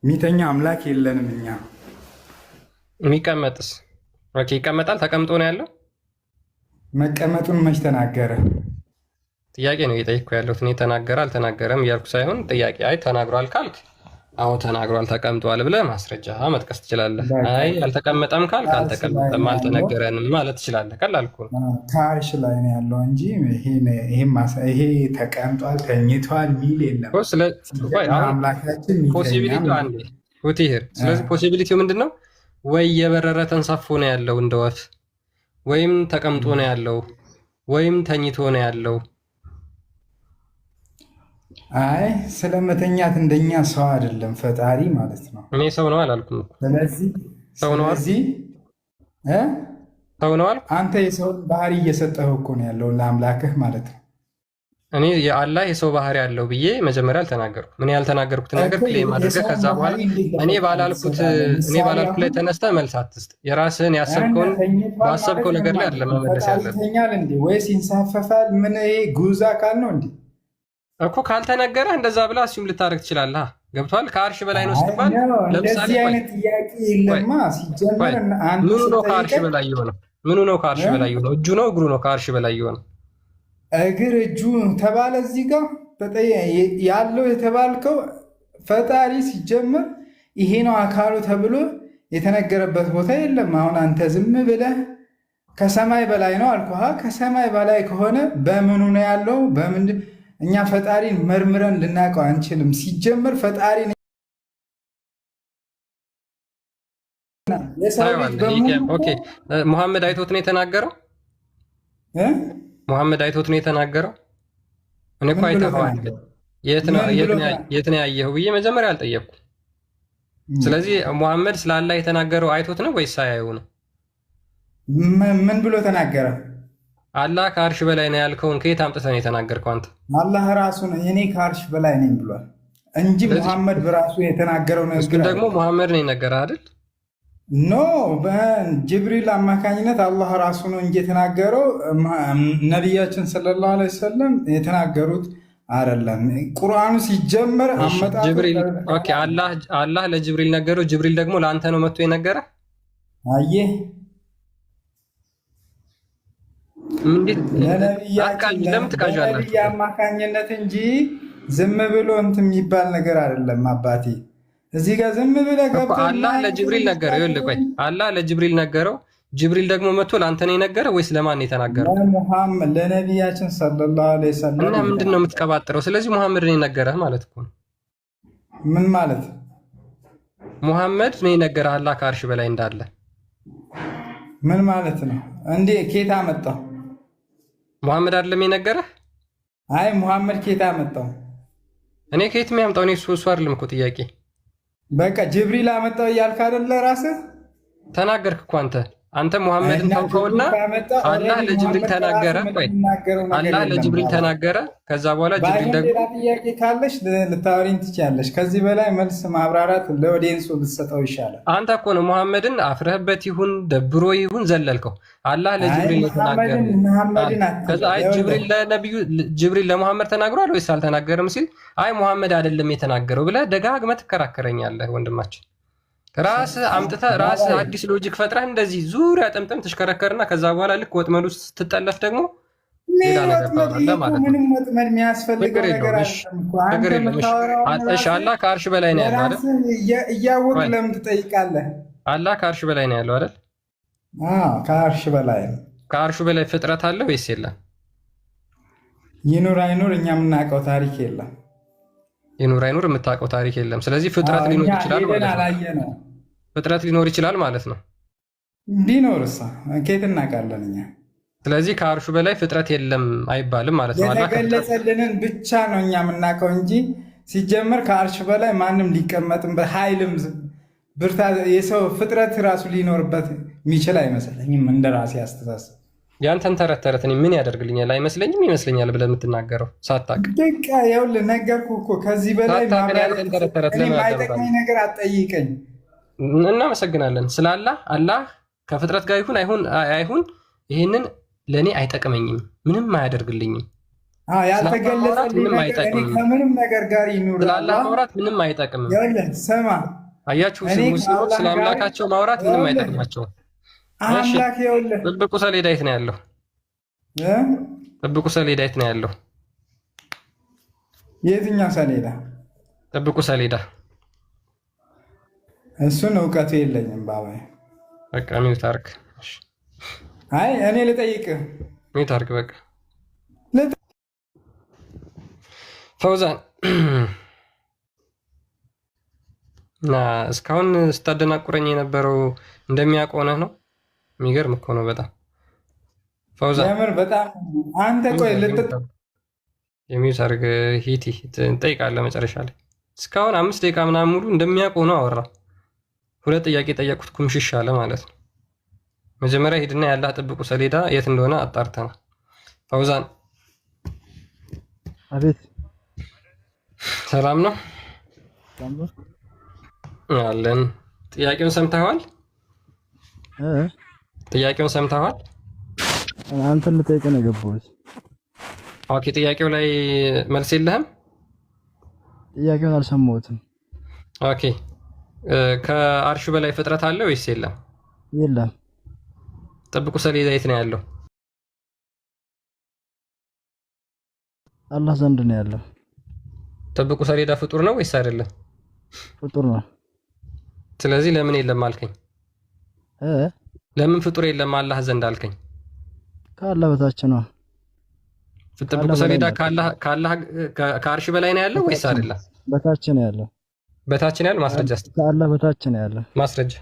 የሚተኛ አምላክ የለንም እኛ። የሚቀመጥስ? ኦኬ ይቀመጣል። ተቀምጦ ነው ያለው? መቀመጡን መች ተናገረ? ጥያቄ ነው እየጠየቅኩ ያለሁት እኔ። ተናገረ አልተናገረም እያልኩ ሳይሆን ጥያቄ። አይ ተናግሯል ካልክ አዎ ተናግሯል ተቀምጧል ብለህ ማስረጃ መጥቀስ ትችላለህ። አይ አልተቀመጠም ካልክ አልተቀመጠም አልተነገረንም ማለት ትችላለህ። ቀላል እኮ ነው። ከአርሽ ላይ ነው ያለው እንጂ ይሄ ተቀምጧል ተኝቷል ሚል የለም። አምላካችን ስለዚህ ፖሲቢሊቲው ምንድን ነው? ወይ የበረረ ተንሳፎ ነው ያለው እንደ ወፍ፣ ወይም ተቀምጦ ነው ያለው፣ ወይም ተኝቶ ነው ያለው። አይ ስለመተኛት እንደኛ ሰው አይደለም ፈጣሪ ማለት ነው። እኔ ሰው ነው አላልኩም። ስለዚህ ሰው ነው አልኩ። አንተ የሰውን ባህሪ እየሰጠህ እኮ ነው ያለው ለአምላክህ ማለት ነው። እኔ የአላህ የሰው ባህሪ ያለው ብዬ መጀመሪያ አልተናገርኩም። ምን ያልተናገርኩት ነገር ፕሌም አድርገህ ከዛ በኋላ እኔ ባላልኩት ላይ ተነስተህ መልስ አትስጥ። የራስህን ያሰብከውን ባሰብከው ነገር ላይ አይደለም መመለስ ያለብህ። ወይስ ይንሳፈፋል? ምን ይሄ ጉዛ አካል ነው እንዴ? እኮ ካልተነገረ እንደዛ ብላ እሱም ልታደርግ ትችላለህ። ገብቷል? ከአርሽ በላይ ነው ስትባል ለምሳሌ አይነት ጥያቄ የለማ። ሲጀመር ምኑ ነው ከአርሽ በላይ የሆነው? ምኑ ነው ከአርሽ በላይ የሆነው? እጁ ነው እግሩ ነው ከአርሽ በላይ የሆነው? እግር እጁ ተባለ። እዚህ ጋር ያለው የተባልከው ፈጣሪ ሲጀመር ይሄ ነው አካሉ ተብሎ የተነገረበት ቦታ የለም። አሁን አንተ ዝም ብለህ ከሰማይ በላይ ነው አልኩህ። ከሰማይ በላይ ከሆነ በምኑ ነው ያለው? በምንድን እኛ ፈጣሪን መርምረን ልናውቀው አንችልም። ሲጀመር ፈጣሪ ሙሐመድ አይቶት ነው የተናገረው? ሙሐመድ አይቶት ነው የተናገረው? እኔ እኮ አይተኸዋል። የት ነው ያየኸው ብዬ መጀመሪያ አልጠየቅኩም። ስለዚህ ሙሐመድ ስለ አላህ የተናገረው አይቶት ነው ወይስ ሳያየው ነው? ምን ብሎ ተናገረ? አላህ ከአርሽ በላይ ነው ያልከውን ከየት አምጥተህ ነው የተናገርከው አንተ? አላህ ራሱ ነው እኔ ከአርሽ በላይ ነኝ ብሏል። እንጂ ሙሐመድ በራሱ የተናገረው ነገር ደግሞ ሙሐመድ ነው የነገረህ አይደል? ኖ በጅብሪል አማካኝነት አላህ ራሱ ነው እንጂ የተናገረው ነቢያችን ሰለላሁ ዐለይሂ ወሰለም የተናገሩት አይደለም። ቁርአኑ ሲጀመር አመጣጡ አላህ ለጅብሪል ነገረው። ጅብሪል ደግሞ ለአንተ ነው መጥቶ የነገረህ። አየህ ለምን ትቃዣለህ? ለነቢይ አማካኝነት እንጂ ዝም ብሎ እንትን የሚባል ነገር አይደለም አባቴ። እዚህ ጋር ዝም ብለህ ገብተህ አላህ ለጅብሪል ነገረው። ይኸውልህ ቆይ አላህ ለጅብሪል ነገረው። ጅብሪል ደግሞ መጥቶ ለአንተ ነው የነገረው ወይስ ለማን ነው የተናገረው? ለሙሐመድ ለነቢያችን ሰለላሁ ዐለይሂ ወሰለም። እና ምንድን ነው የምትቀባጥረው? ስለዚህ ሙሐመድ ነው የነገረህ ማለት እኮ ነው። ምን ማለት? ሙሐመድ ነው የነገረህ አላህ ከአርሽ በላይ እንዳለ። ምን ማለት ነው እንዴ? ኬታ መጣው? ሙሐመድ አይደለም የነገረህ? አይ ሙሐመድ ኬታ መጣው? እኔ ከየት የሚያምጣው? እኔ እሱ አይደለም እኮ ጥያቄ። በቃ ጅብሪል አመጣው እያልክ አይደለ? ራስህ ተናገርክ እኮ አንተ ሙሐመድን ታውቀውና አላህ ለጅብሪል ተናገረ። ቆይ አላህ ለጅብሪል ተናገረ። ከዛ በኋላ ጅብሪል ደግሞ ሌላ ጥያቄ ካለሽ ልታወሪኝ ትችያለሽ። ከዚህ በላይ መልስ ማብራራት ለኦዲየንሱ ብትሰጠው ይሻላል። አንተ እኮ ነው ሙሐመድን አፍረህበት ይሁን ደብሮ ይሁን ዘለልከው። አላህ ለጅብሪል ተናገረ። ከዛ አይ ጅብሪል ለሙሐመድ ተናግሯል ወይስ አልተናገረም ሲል አይ ሙሐመድ አይደለም የተናገረው ብለህ ደጋግመህ ትከራከረኛለህ ወንድማችን። ራስህ አምጥተህ ራስህ አዲስ ሎጂክ ፈጥረህ እንደዚህ ዙሪያ ጥምጥም ትሽከረከርና ከዛ በኋላ ልክ ወጥመድ ውስጥ ስትጠለፍ ደግሞ ሌላ ነገር ታወራለህ ማለት ነው። ምንም ወጥመድ የሚያስፈልገው ነገር አይደለም። እሺ አላህ ከአርሽ በላይ ነው ያለው አይደል? እያወቅህ ለምን ትጠይቃለህ? አላህ ከአርሽ በላይ ነው ያለው አይደል? ከአርሽ በላይ ነው። ከአርሹ በላይ ፍጥረት አለ ወይስ የለም? ይኑር አይኑር እኛ የምናውቀው ታሪክ የለም። ይኑር አይኑር የምታውቀው ታሪክ የለም። ስለዚህ ፍጥረት ሊኖር ይችላል ማለት ነው። ፍጥረት ሊኖር ይችላል ማለት ነው። ቢኖርሳ ከየት እናውቃለን እኛ? ስለዚህ ከአርሹ በላይ ፍጥረት የለም አይባልም ማለት ነው። የተገለጸልንን ብቻ ነው እኛ የምናውቀው እንጂ ሲጀመር ከአርሽ በላይ ማንም ሊቀመጥም በኃይልም ብርታት የሰው ፍጥረት ራሱ ሊኖርበት የሚችል አይመስለኝም። እንደ ራሴ አስተሳሰብ ያንተን ተረት ተረት ምን ያደርግልኛል? አይመስለኝም ይመስለኛል ብለህ የምትናገረው ሳታውቅ በቃ ይኸውልህ ነገርኩህ እኮ ከዚህ በላይ የማይጠቅመኝ ነገር አትጠይቀኝ። እናመሰግናለን። ስለ አላህ ከፍጥረት ጋር ይሁን አይሁን ይህንን ለእኔ አይጠቅመኝም፣ ምንም አያደርግልኝም። ያልተገለጸልኝ ከምንም ነገር ጋር ይኑር። ስለ አላህ ማውራት ምንም አይጠቅምም። ስማ አያችሁ፣ ሙስሊሞች ስለ አምላካቸው ማውራት ምንም አይጠቅማቸውም። አምላክ ይኸውልህ ጥብቁ ሰሌዳ የት ነው ያለው? ጥብቁ ሰሌዳ የት ነው ያለው? የትኛው ሰሌዳ? ጥብቁ ሰሌዳ። እሱን እውቀቱ የለኝም ባባዬ። በቃ ሚውት አድርግ። አይ እኔ ልጠይቅህ። ሚውት አድርግ በቃ። ፈውዛን እና እስካሁን ስታደናቁረኝ የነበረው እንደሚያውቅ ሆነህ ነው። የሚገርም እኮ ነው በጣም ፈውዛን። የምር በጣም አንተ ቆይ የሚውት አድርግ። ሂቲ እንጠይቃለን መጨረሻ ላይ። እስካሁን 5 ደቂቃ ምናምን ሙሉ እንደሚያውቅ ሆኖ አወራ። 2 ጥያቄ ጠየቁት፣ ኩምሽሽ አለ ማለት ነው። መጀመሪያ ሂድና ያላህ ጥብቁ ሰሌዳ የት እንደሆነ አጣርተናል። ፈውዛን አቤት፣ ሰላም ነው አለን። ጥያቄውን ሰምተዋል? ጥያቄውን ሰምተዋል? አንተን ልጠይቅ ነው የገባሁት። ኦኬ፣ ጥያቄው ላይ መልስ የለህም? ጥያቄውን አልሰማሁትም። ኦኬ፣ ከአርሹ በላይ ፍጥረት አለ ወይስ የለም? የለም። ጥብቁ ሰሌዳ የት ነው ያለው? አላህ ዘንድ ነው ያለው። ጥብቁ ሰሌዳ ፍጡር ነው ወይስ አይደለም? ፍጡር ነው። ስለዚህ ለምን የለም አልከኝ? ለምን ፍጡር የለም አላህ ዘንድ አልከኝ? ከአላህ በታች ነው። ጥብቁ ሰሌዳ ከአርሽ በላይ ነው ያለው ወይስ አይደለም? በታች ነው ያለው። በታች ነው ያለው። ማስረጃ እስኪ። ከአላህ በታች ነው ያለው። ማስረጃ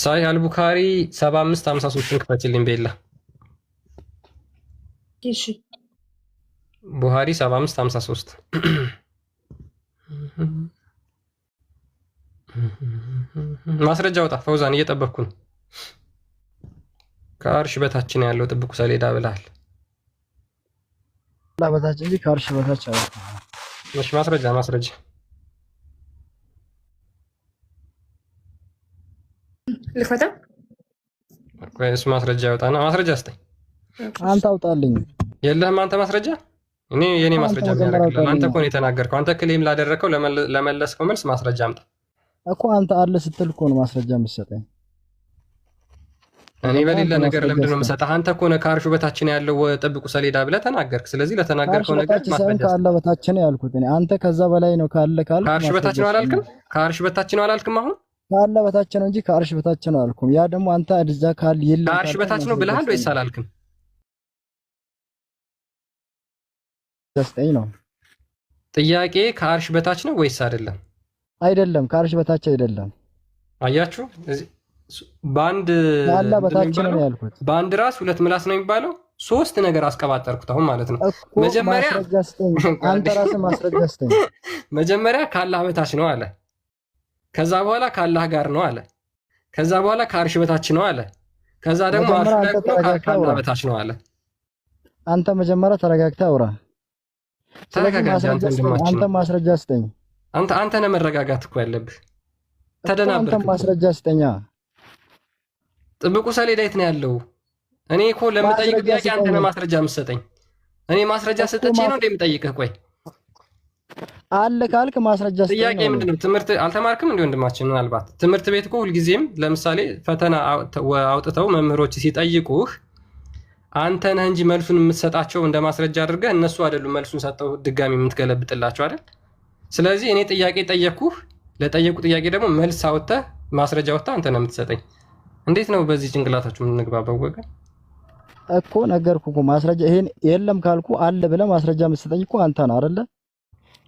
ሳሂህ አልቡኻሪ 7553ን ክፈችልኝ ቤላ። እሺ ቡኻሪ 7553 ማስረጃ ወጣ። ፈውዛን እየጠበቅኩ ነው። ከአርሽ በታች ነው ያለው ጥብቁ ሰሌዳ ብለሃል። አላህ በታች እንጂ ከአርሽ በታች አይደለም። እሺ ማስረጃ ልክፈታ እሱ ማስረጃ ያወጣና ማስረጃ ስጠኝ። አንተ አውጣልኝ። የለህም አንተ ማስረጃ? እኔ የኔ ማስረጃ የሚያደርግልህ አንተ እኮ ነው የተናገርከው። አንተ ክሌም ላደረከው ለመለስከው መልስ ማስረጃ አምጣ እኮ። አንተ አለ ስትል እኮ ነው ማስረጃ የምትሰጠኝ። እኔ በሌለ ነገር ለምንድን ነው የምሰጠህ? አንተ እኮ ነው ከአርሹ በታች ነው ያለው ጥብቁ ሰሌዳ ብለህ ተናገርክ። ስለዚህ ለተናገርከው ነገር ማስረጃ ካለ በታች ነው ያልኩት እኔ። አንተ ከዛ በላይ ነው ካለ ከአርሹ በታች ነው አላልክም? ከአርሹ በታች ነው አላልክም? አሁን ካለ በታች ነው እንጂ ከአርሽ በታች ነው አልኩም። ያ ደግሞ አንተ እዛ ካል የለም ከአርሽ በታች ነው ብለሃል ወይስ አላልክም? ደስተኝ ነው ጥያቄ። ከአርሽ በታች ነው ወይስ አይደለም? አይደለም፣ ከአርሽ በታች አይደለም። አያችሁ፣ በአንድ ካለ በታች ነው ያልኩት። በአንድ ራስ ሁለት ምላስ ነው የሚባለው። ሶስት ነገር አስቀባጠርኩት አሁን ማለት ነው። መጀመሪያ አንተ ራስህ ማስረጃ ስጠኝ። መጀመሪያ ካላህ በታች ነው አለ። ከዛ በኋላ ካላህ ጋር ነው አለ። ከዛ በኋላ ከአርሽ በታች ነው አለ። ከዛ ደግሞ አርሽ ደግሞ ካላህ በታች ነው አለ። አንተ መጀመሪያ ተረጋግተህ አውራ። ተረጋጋጅ። አንተ ማስረጃ ስጠኝ። አንተ ነህ መረጋጋት እኮ ያለብህ። ተደናበርክ። አንተ ማስረጃ ስጠኛ። ጥብቁ ሰሌዳ የት ነው ያለው? እኔ እኮ ለምጠይቅ ጥያቄ አንተ ነህ ማስረጃ የምትሰጠኝ። እኔ ማስረጃ ሰጥቼ ነው እንደምጠይቅህ። ቆይ አለ ካልክ ማስረጃ ስጠኝ። ጥያቄ ምንድነው? ትምህርት አልተማርክም እንዴ ወንድማችን? ምናልባት ትምህርት ቤት እኮ ሁልጊዜም ለምሳሌ ፈተና አውጥተው መምህሮች ሲጠይቁህ አንተ ነህ እንጂ መልሱን የምትሰጣቸው እንደ ማስረጃ አድርገህ፣ እነሱ አይደሉም መልሱን ሰጠው ድጋሚ የምትገለብጥላቸው አይደል? ስለዚህ እኔ ጥያቄ ጠየቅኩህ፣ ለጠየቁ ጥያቄ ደግሞ መልስ አውጥተህ ማስረጃ አውጥተህ አንተ ነህ የምትሰጠኝ። እንዴት ነው በዚህ ጭንቅላታችሁ የምንግባባው? ወገን እኮ ነገርኩህ እኮ ማስረጃ ይሄን የለም ካልኩ አለ ብለህ ማስረጃ የምትሰጠኝ እኮ አንተ ነህ አይደለ?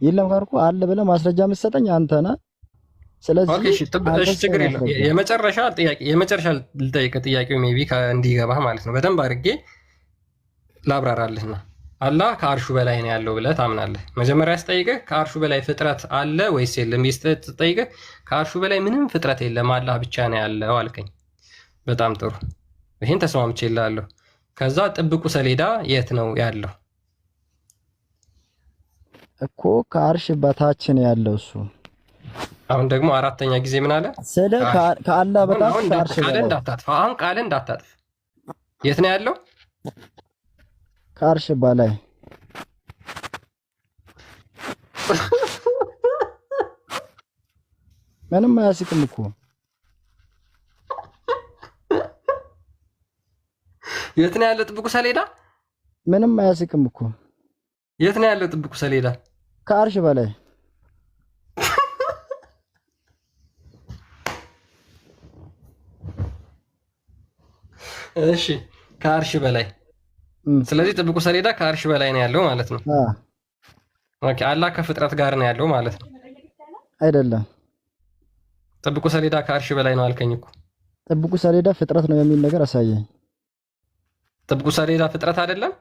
የለም ካልኩ አለ ብለህ ማስረጃ የምትሰጠኝ አንተ ነህ። ስለዚህ እሺ ችግር የለም። የመጨረሻ ልጠይቅህ፣ ጥያቄው ሜይ ቢ እንዲገባህ ማለት ነው። በደንብ አድርጌ ላብራራልህና አላህ ከአርሹ በላይ ነው ያለው ብለህ ታምናለህ? መጀመሪያ ስጠይቅህ ከአርሹ በላይ ፍጥረት አለ ወይስ የለም? ስጠይቅህ ከአርሹ በላይ ምንም ፍጥረት የለም አላህ ብቻ ነው ያለው አልከኝ። በጣም ጥሩ፣ ይህን ተስማምቼልሃለሁ። ከዛ ጥብቁ ሰሌዳ የት ነው ያለው? እኮ ከአርሽ በታች ነው ያለው እሱ። አሁን ደግሞ አራተኛ ጊዜ ምን አለ? ስለ ከአላህ በታች ከአርሽ በላይ እንዳታጥፍ። አሁን ቃል እንዳታጥፍ። የት ነው ያለው? ከአርሽ በላይ። ምንም አያስቅም እኮ። የት ነው ያለው ጥብቁ ሰሌዳ? ምንም አያስቅም እኮ። የት ነው ያለው ጥብቁ ሰሌዳ? ከአርሽ በላይ። እሺ ከአርሽ በላይ። ስለዚህ ጥብቁ ሰሌዳ ከአርሽ በላይ ነው ያለው ማለት ነው። ኦኬ፣ አላህ ከፍጥረት ጋር ነው ያለው ማለት ነው አይደለም? ጥብቁ ሰሌዳ ከአርሽ በላይ ነው አልከኝ እኮ። ጥብቁ ሰሌዳ ፍጥረት ነው የሚል ነገር አሳየኝ። ጥብቁ ሰሌዳ ፍጥረት አይደለም።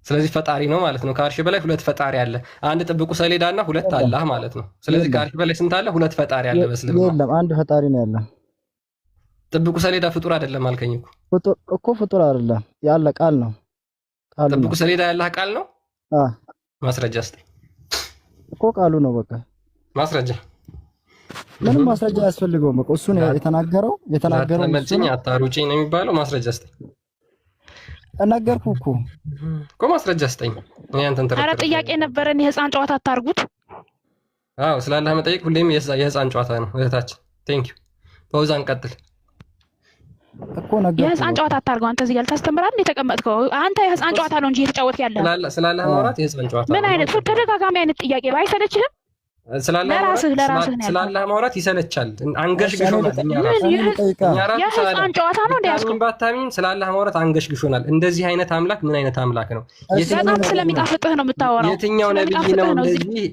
ስለዚህ ፈጣሪ ነው ማለት ነው። ከአርሽ በላይ ሁለት ፈጣሪ አለ። አንድ ጥብቁ ሰሌዳ እና ሁለት አላህ ማለት ነው። ስለዚህ ከአርሽ በላይ ስንት አለ? ሁለት ፈጣሪ አለ በእስልምና። የለም፣ አንድ ፈጣሪ ነው ያለ። ጥብቁ ሰሌዳ ፍጡር አይደለም አልከኝ እኮ። ፍጡር አይደለም፣ ያለ ቃል ነው። ጥብቁ ሰሌዳ ያለ ቃል ነው። ማስረጃ ስጠኝ እኮ። ቃሉ ነው በቃ ማስረጃ። ምንም ማስረጃ አያስፈልገውም። በቃ እሱ ነው የተናገረው። መልጭኝ አታሩጪኝ ነው የሚባለው። ማስረጃ ስጠኝ። ነገርኩህ እኮ ማስረጃ ስጠኝ። እኔ አንተን ተረከረ። ኧረ ጥያቄ ነበረን። የህፃን ጨዋታ አታርጉት። አዎ ስላላህ መጠየቅ ሁሌም የህፃን ጨዋታ ነው እህታችን። ቴንክ ዩ። በውዛን ቀጥል እኮ ነገርኩህ። የህፃን ጨዋታ አታርገው። አንተ እዚህ ያል ታስተምራለህ የተቀመጥከው አንተ። የህፃን ጨዋታ ነው እንጂ እየተጫወትክ ያለህ። ስላላህ ማውራት የህፃን ጨዋታ። ምን አይነት ተደጋጋሚ አይነት ጥያቄ አይሰለችህም? ስላላህ ማውራት ይሰለቻል። አንገሽግሾናል። የህፃን ጨዋታ ነው እንዲያስኩ ባታሚን ስላላህ ማውራት አንገሽግሾናል። እንደዚህ አይነት አምላክ ምን አይነት አምላክ ነው? በጣም ስለሚጣፍጥህ ነው የምታወራው። የትኛው ነብይ ነው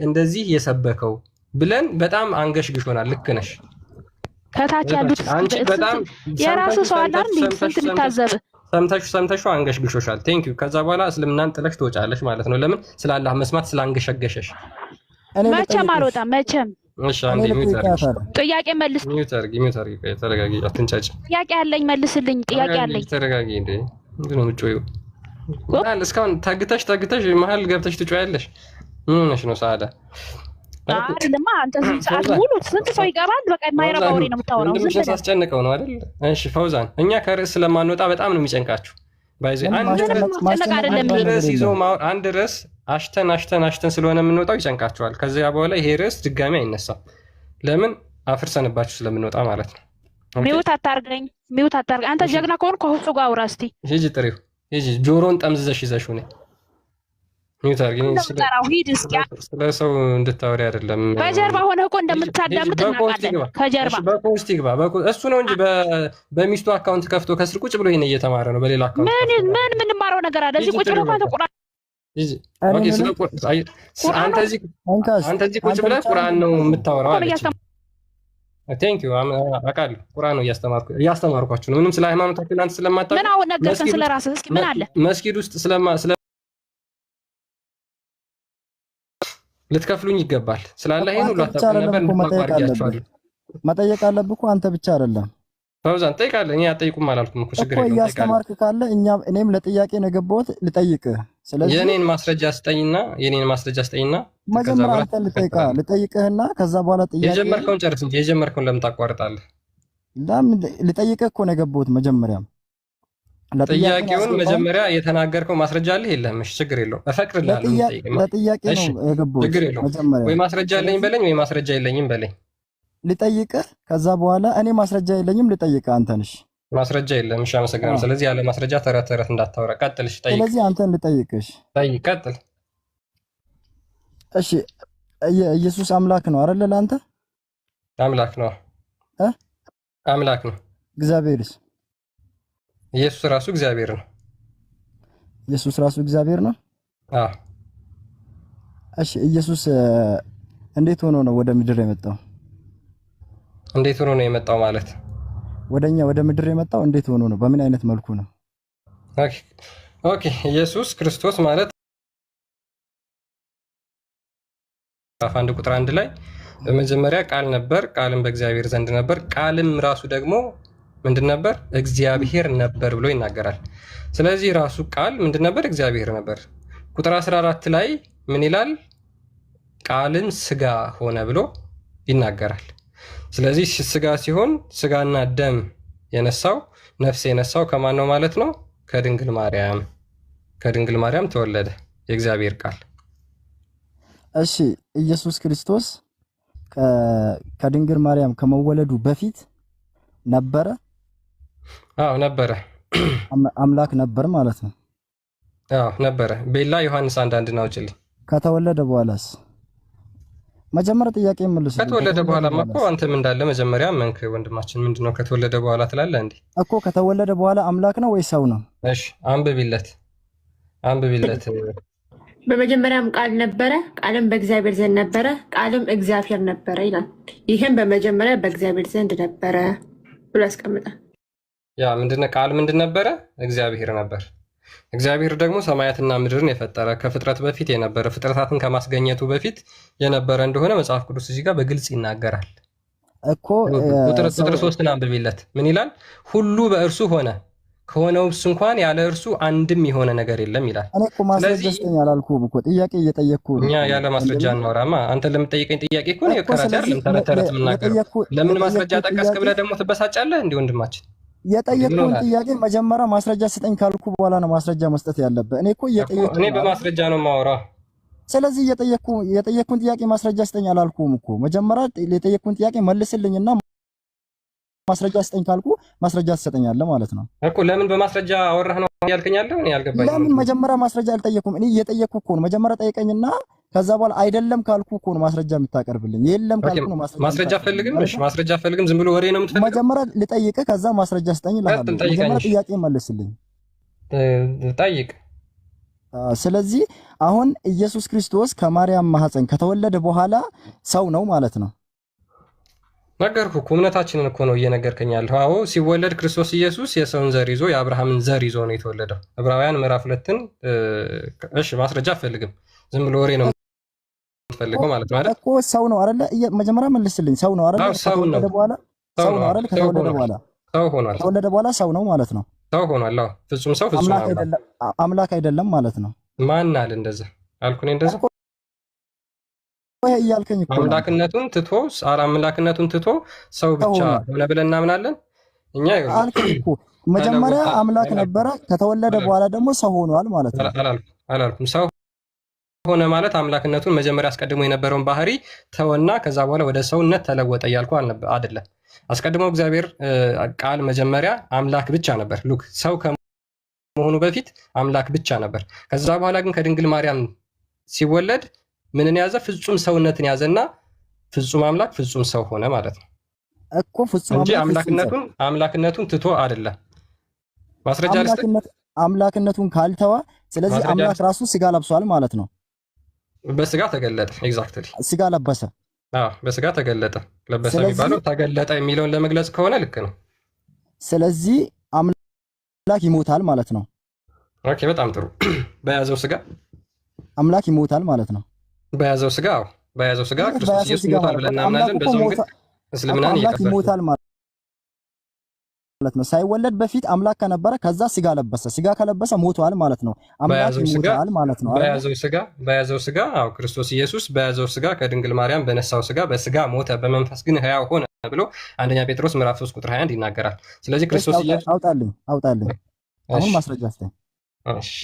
እንደዚህ የሰበከው ብለን በጣም አንገሽግሾናል። ልክ ነሽ። ከታች ያሉት አንቺ በጣም የራስህ ሰው አለ አይደል? ስንት የሚታዘብ ሰምተሹ አንገሽግሾሻል። ቴንክ ዩ። ከዛ በኋላ እስልምናን ጥለሽ ትወጫለሽ ማለት ነው። ለምን? ስላላህ መስማት ስላንገሸገሸሽ። መቼም አልወጣም መቼም። እሺ አንዴ ጥያቄ መልስ። ሚውት አድርጊ። ተረጋጊ፣ አትንጫጭ። ጥያቄ አለኝ መልስልኝ። ጥያቄ አለኝ። ተረጋጊ። እንዴ ምንድን ነው የምትጮይው? እስካሁን ታግተሽ መሀል ገብተሽ ትጮያለሽ። ምን ሆነሽ ነው ሰዓዳ? አይደለማ አንተ ሰዓት ሙሉ ስንት ሰው ይገባል? በቃ የማይረባ ወሬ ነው የምታወራው። ወንድምሽ ሳስጨንቀው ነው አይደል? እሺ ፈውዛን፣ እኛ ከርዕስ ስለማንወጣ በጣም ነው የሚጨንቃችሁ። ባይዚ አንድ ርዕስ አሽተን ስለሆነ የምንወጣው ይጨንቃችኋል። ከዚያ በኋላ ይሄ ርዕስ ድጋሚ አይነሳም። ለምን? አፍርሰንባችሁ ስለምንወጣ ማለት ነው። ሚውት አታርገኝ። አንተ ጀግና ከሆንክ ከሁሉ ጋር አውራ እስቲ። ሂጂ ጥሪው፣ ሂጂ ጆሮን ጠምዝዘሽ ይዘሽው ነኝ። ሚውት አርገኝ። ስለ ሰው እንድታወሪ አይደለም። በጀርባ ሆነ እኮ እንደምታዳምጥ እናውቃለን። ከጀርባ በፖስት ይግባ። እሱ ነው እንጂ በሚስቱ አካውንት ከፍቶ ከስር ቁጭ ብሎ ይሄን እየተማረ ነው። በሌላ አካውንት ምን የምንማረው ነገር አለ? እዚህ ቁጭ ብሎ አንተ ቁርአን አንተ እዚህ ቁጭ ብለህ ቁርአን ነው የምታወራው አለች። ቴንክ ዩ አውቃለሁ። ቁርአን ነው እያስተማርኳችሁ ነው። ምንም ስለ ሃይማኖታችሁ እናንተ ስለማታውቁ ምን አሁን ነገርከን? ስለ ራስህ እስኪ ምን አለ? መስጊድ ውስጥ ልትከፍሉኝ ይገባል ስላለ ይሄን ሁሉ አታውቁም ነበር። እንደማቋርጫችኋለሁ። መጠየቅ አለብህ እኮ አንተ ብቻ አይደለም። ፈውዛን ጠይቃለህ። እኔ አጠይቁም አላልኩም እኮ ችግር የለውም። እያስተማርክ ካለ እኔም ለጥያቄ ነው የገባሁት ልጠይቅህ። ስለዚህ የኔን ማስረጃ ስጠኝና መጀመሪያ አንተ ልጠይቅህና ከዛ በኋላ ጥያቄ የጀመርከውን ጨርስ እንጂ የጀመርከውን ለምን ታቋርጣለህ? ልጠይቅህ እኮ ነው የገባሁት መጀመሪያም ጥያቄውን መጀመሪያ የተናገርከው ማስረጃ አለ የለህም? እሺ ችግር የለውም እፈቅድልሃለሁ። ለጥያቄ ነው የገባሁት። ችግር የለውም። ወይ ማስረጃ አለኝ በለኝ ወይ ማስረጃ የለኝም በለኝ። ልጠይቅህ ከዛ በኋላ እኔ ማስረጃ የለኝም ልጠይቅህ አንተን። እሺ ማስረጃ የለም። እሺ አመሰግናለሁ። ስለዚህ ያለ ማስረጃ ተረት እንዳታወራ ቀጥል። እሺ ጠይቅ። ስለዚህ አንተን ልጠይቅህ። ጠይቅ ቀጥል። እሺ ኢየሱስ አምላክ ነው አይደል? ለአንተ አምላክ ነው አምላክ ነው። እግዚአብሔርስ? ኢየሱስ ራሱ እግዚአብሔር ነው። ኢየሱስ ራሱ እግዚአብሔር ነው። አዎ። እሺ ኢየሱስ እንዴት ሆኖ ነው ወደ ምድር የመጣው? እንዴት ሆኖ ነው የመጣው ማለት ወደኛ ወደ ምድር የመጣው እንዴት ሆኖ ነው? በምን አይነት መልኩ ነው? ኦኬ ኢየሱስ ክርስቶስ ማለት 1 ላይ በመጀመሪያ ቃል ነበር፣ ቃልም በእግዚአብሔር ዘንድ ነበር፣ ቃልም ራሱ ደግሞ ምንድን ነበር? እግዚአብሔር ነበር ብሎ ይናገራል። ስለዚህ ራሱ ቃል ምንድን ነበር? እግዚአብሔር ነበር። ቁጥር 14 ላይ ምን ይላል? ቃልም ስጋ ሆነ ብሎ ይናገራል። ስለዚህ ስጋ ሲሆን ስጋና ደም የነሳው ነፍስ የነሳው ከማን ነው ማለት ነው? ከድንግል ማርያም ተወለደ የእግዚአብሔር ቃል። እሺ ኢየሱስ ክርስቶስ ከድንግል ማርያም ከመወለዱ በፊት ነበረ? አዎ ነበረ። አምላክ ነበር ማለት ነው? አዎ ነበረ። ቤላ ዮሐንስ 1:1 አውጪልኝ። ከተወለደ በኋላስ? መጀመሪያ ጥያቄ መልስ። ከተወለደ በኋላማ እኮ አንተም እንዳለ መጀመሪያ መንክ ወንድማችን ምንድነው ከተወለደ በኋላ ትላለህ እንዴ? እኮ ከተወለደ በኋላ አምላክ ነው ወይ ሰው ነው? እሺ አንብቢለት። በመጀመሪያም ቃል ነበረ፣ ቃልም በእግዚአብሔር ዘንድ ነበረ፣ ቃልም እግዚአብሔር ነበረ ይላል። ይህም በመጀመሪያ በእግዚአብሔር ዘንድ ነበረ ብሎ ያስቀምጣል። ያ ምንድነው? ቃል ምንድን ነበረ? እግዚአብሔር ነበር። እግዚአብሔር ደግሞ ሰማያትና ምድርን የፈጠረ ከፍጥረት በፊት የነበረ ፍጥረታትን ከማስገኘቱ በፊት የነበረ እንደሆነ መጽሐፍ ቅዱስ እዚህ ጋር በግልጽ ይናገራል እኮ። ቁጥር 3 አንብቢለት። ምን ይላል? ሁሉ በእርሱ ሆነ ከሆነውስ እንኳን ያለ እርሱ አንድም የሆነ ነገር የለም ይላል። እኔ እኮ ማስረጃ ስጠኝ አላልኩም እኮ፣ ጥያቄ እየጠየቅኩህ ነው። እኛ ያለ ማስረጃ እናወራማ። አንተ ለምትጠይቀኝ ጥያቄ እኮ ነው የከራቴ አይደለም ተረት የምናገረው። ለምን ማስረጃ ጠቀስክ ብለህ ደግሞ ትበሳጫለህ? እንዲህ ወንድማችን የጠየቅኩህን ጥያቄ መጀመሪያ ማስረጃ ስጠኝ ካልኩ በኋላ ነው ማስረጃ መስጠት ያለብህ። እኔ በማስረጃ ነው የማወራው። ስለዚህ የጠየቅኩህን ጥያቄ ማስረጃ ስጠኝ አላልኩም እኮ። መጀመሪያ የጠየቅኩህን ጥያቄ መልስልኝና ማስረጃ ስጠኝ ካልኩ ማስረጃ ትሰጠኛለህ ማለት ነው እኮ። ለምን በማስረጃ አወራህ ነው ያልከኛለሁ? እኔ አልገባኝም። ለምን መጀመሪያ ማስረጃ አልጠየቅኩም? እኔ እየጠየቅኩ እኮ ነው። መጀመሪያ ጠይቀኝና ከዛ በኋላ አይደለም ካልኩ እኮ ነው ማስረጃ የምታቀርብልኝ። የለም ካልኩ ነው ማስረጃ ፈልግም። እሺ ማስረጃ ፈልግም። ዝም ብሎ ወሬ ነው የምትፈልገው? መጀመሪያ ልጠይቅህ፣ ከዛ ማስረጃ ስጠኝ እልሃለሁ። መጀመሪያ ጥያቄ መልስልኝ። ጠይቅ። ስለዚህ አሁን ኢየሱስ ክርስቶስ ከማርያም ማህፀን ከተወለደ በኋላ ሰው ነው ማለት ነው? ነገርኩህ እኮ እምነታችንን እኮ ነው እየነገርከኝ ያለኸው። አዎ ሲወለድ ክርስቶስ ኢየሱስ የሰውን ዘር ይዞ የአብርሃምን ዘር ይዞ ነው የተወለደው። ዕብራውያን ምዕራፍ 2ን እሺ ማስረጃ አፈልግም። ዝም ብሎ ወሬ ነው የምትፈልገው ማለት ነው አይደል? እኮ ሰው ነው አይደል? መጀመሪያ መልስልኝ። ሰው ነው አይደል? ከተወለደ በኋላ ሰው ነው አይደል? ከተወለደ በኋላ ሰው ሆኗል። ከተወለደ በኋላ ሰው ነው ማለት ነው። ሰው ሆኗል። አዎ ፍጹም ሰው ፍጹም አምላክ አይደለም ማለት ነው። ማን አለ እንደዛ? አልኩ እኔ እንደዛ እያልከኝ እኮ አምላክነቱን ትቶ ሰው ብቻ ሆነ ብለን እናምናለን እኛ። አልከኝ እኮ መጀመሪያ አምላክ ነበረ፣ ከተወለደ በኋላ ደግሞ ሰው ሆኗል ማለት ነው። አላልኩም። ሰው ሆነ ማለት አምላክነቱን መጀመሪያ አስቀድሞ የነበረውን ባህሪ ተወና ከዛ በኋላ ወደ ሰውነት ተለወጠ እያልኩ አይደለም። አስቀድሞ እግዚአብሔር ቃል መጀመሪያ አምላክ ብቻ ነበር። ሉክ ሰው ከመሆኑ በፊት አምላክ ብቻ ነበር። ከዛ በኋላ ግን ከድንግል ማርያም ሲወለድ ምንን ያዘ? ፍጹም ሰውነትን ያዘና ፍጹም አምላክ ፍጹም ሰው ሆነ ማለት ነው እኮ ፍጹም እንጂ አምላክነቱን ትቶ አይደለም። ማስረጃ አምላክነቱን ካልተዋ፣ ስለዚህ አምላክ ራሱ ስጋ ለብሷል ማለት ነው። በስጋ ተገለጠ። ኤግዛክትሊ ስጋ ለበሰ። በስጋ ተገለጠ። ለበሰ የሚባለው ተገለጠ የሚለውን ለመግለጽ ከሆነ ልክ ነው። ስለዚህ አምላክ ይሞታል ማለት ነው። ኦኬ፣ በጣም ጥሩ። በያዘው ስጋ አምላክ ይሞታል ማለት ነው። በያዘው ስጋ ክርስቶስ ኢየሱስ ይሞታል ብለን እናምናለን። በዛው ግን እስልምናን ይሞታል ማለት ነው። ሳይወለድ በፊት አምላክ ከነበረ ከዛ ስጋ ለበሰ። ስጋ ከለበሰ ሞቷል ማለት ነው። አምላክ ይሞታል ማለት ነው። በያዘው ስጋ ክርስቶስ ኢየሱስ በያዘው ስጋ ከድንግል ማርያም በነሳው ስጋ በስጋ ሞተ፣ በመንፈስ ግን ሕያው ሆነ ብሎ አንደኛ ጴጥሮስ ምዕራፍ 3 ቁጥር 21 ይናገራል። ስለዚህ ክርስቶስ ኢየሱስ አውጣልኝ አሁን ማስረጃ አስተኝ። እሺ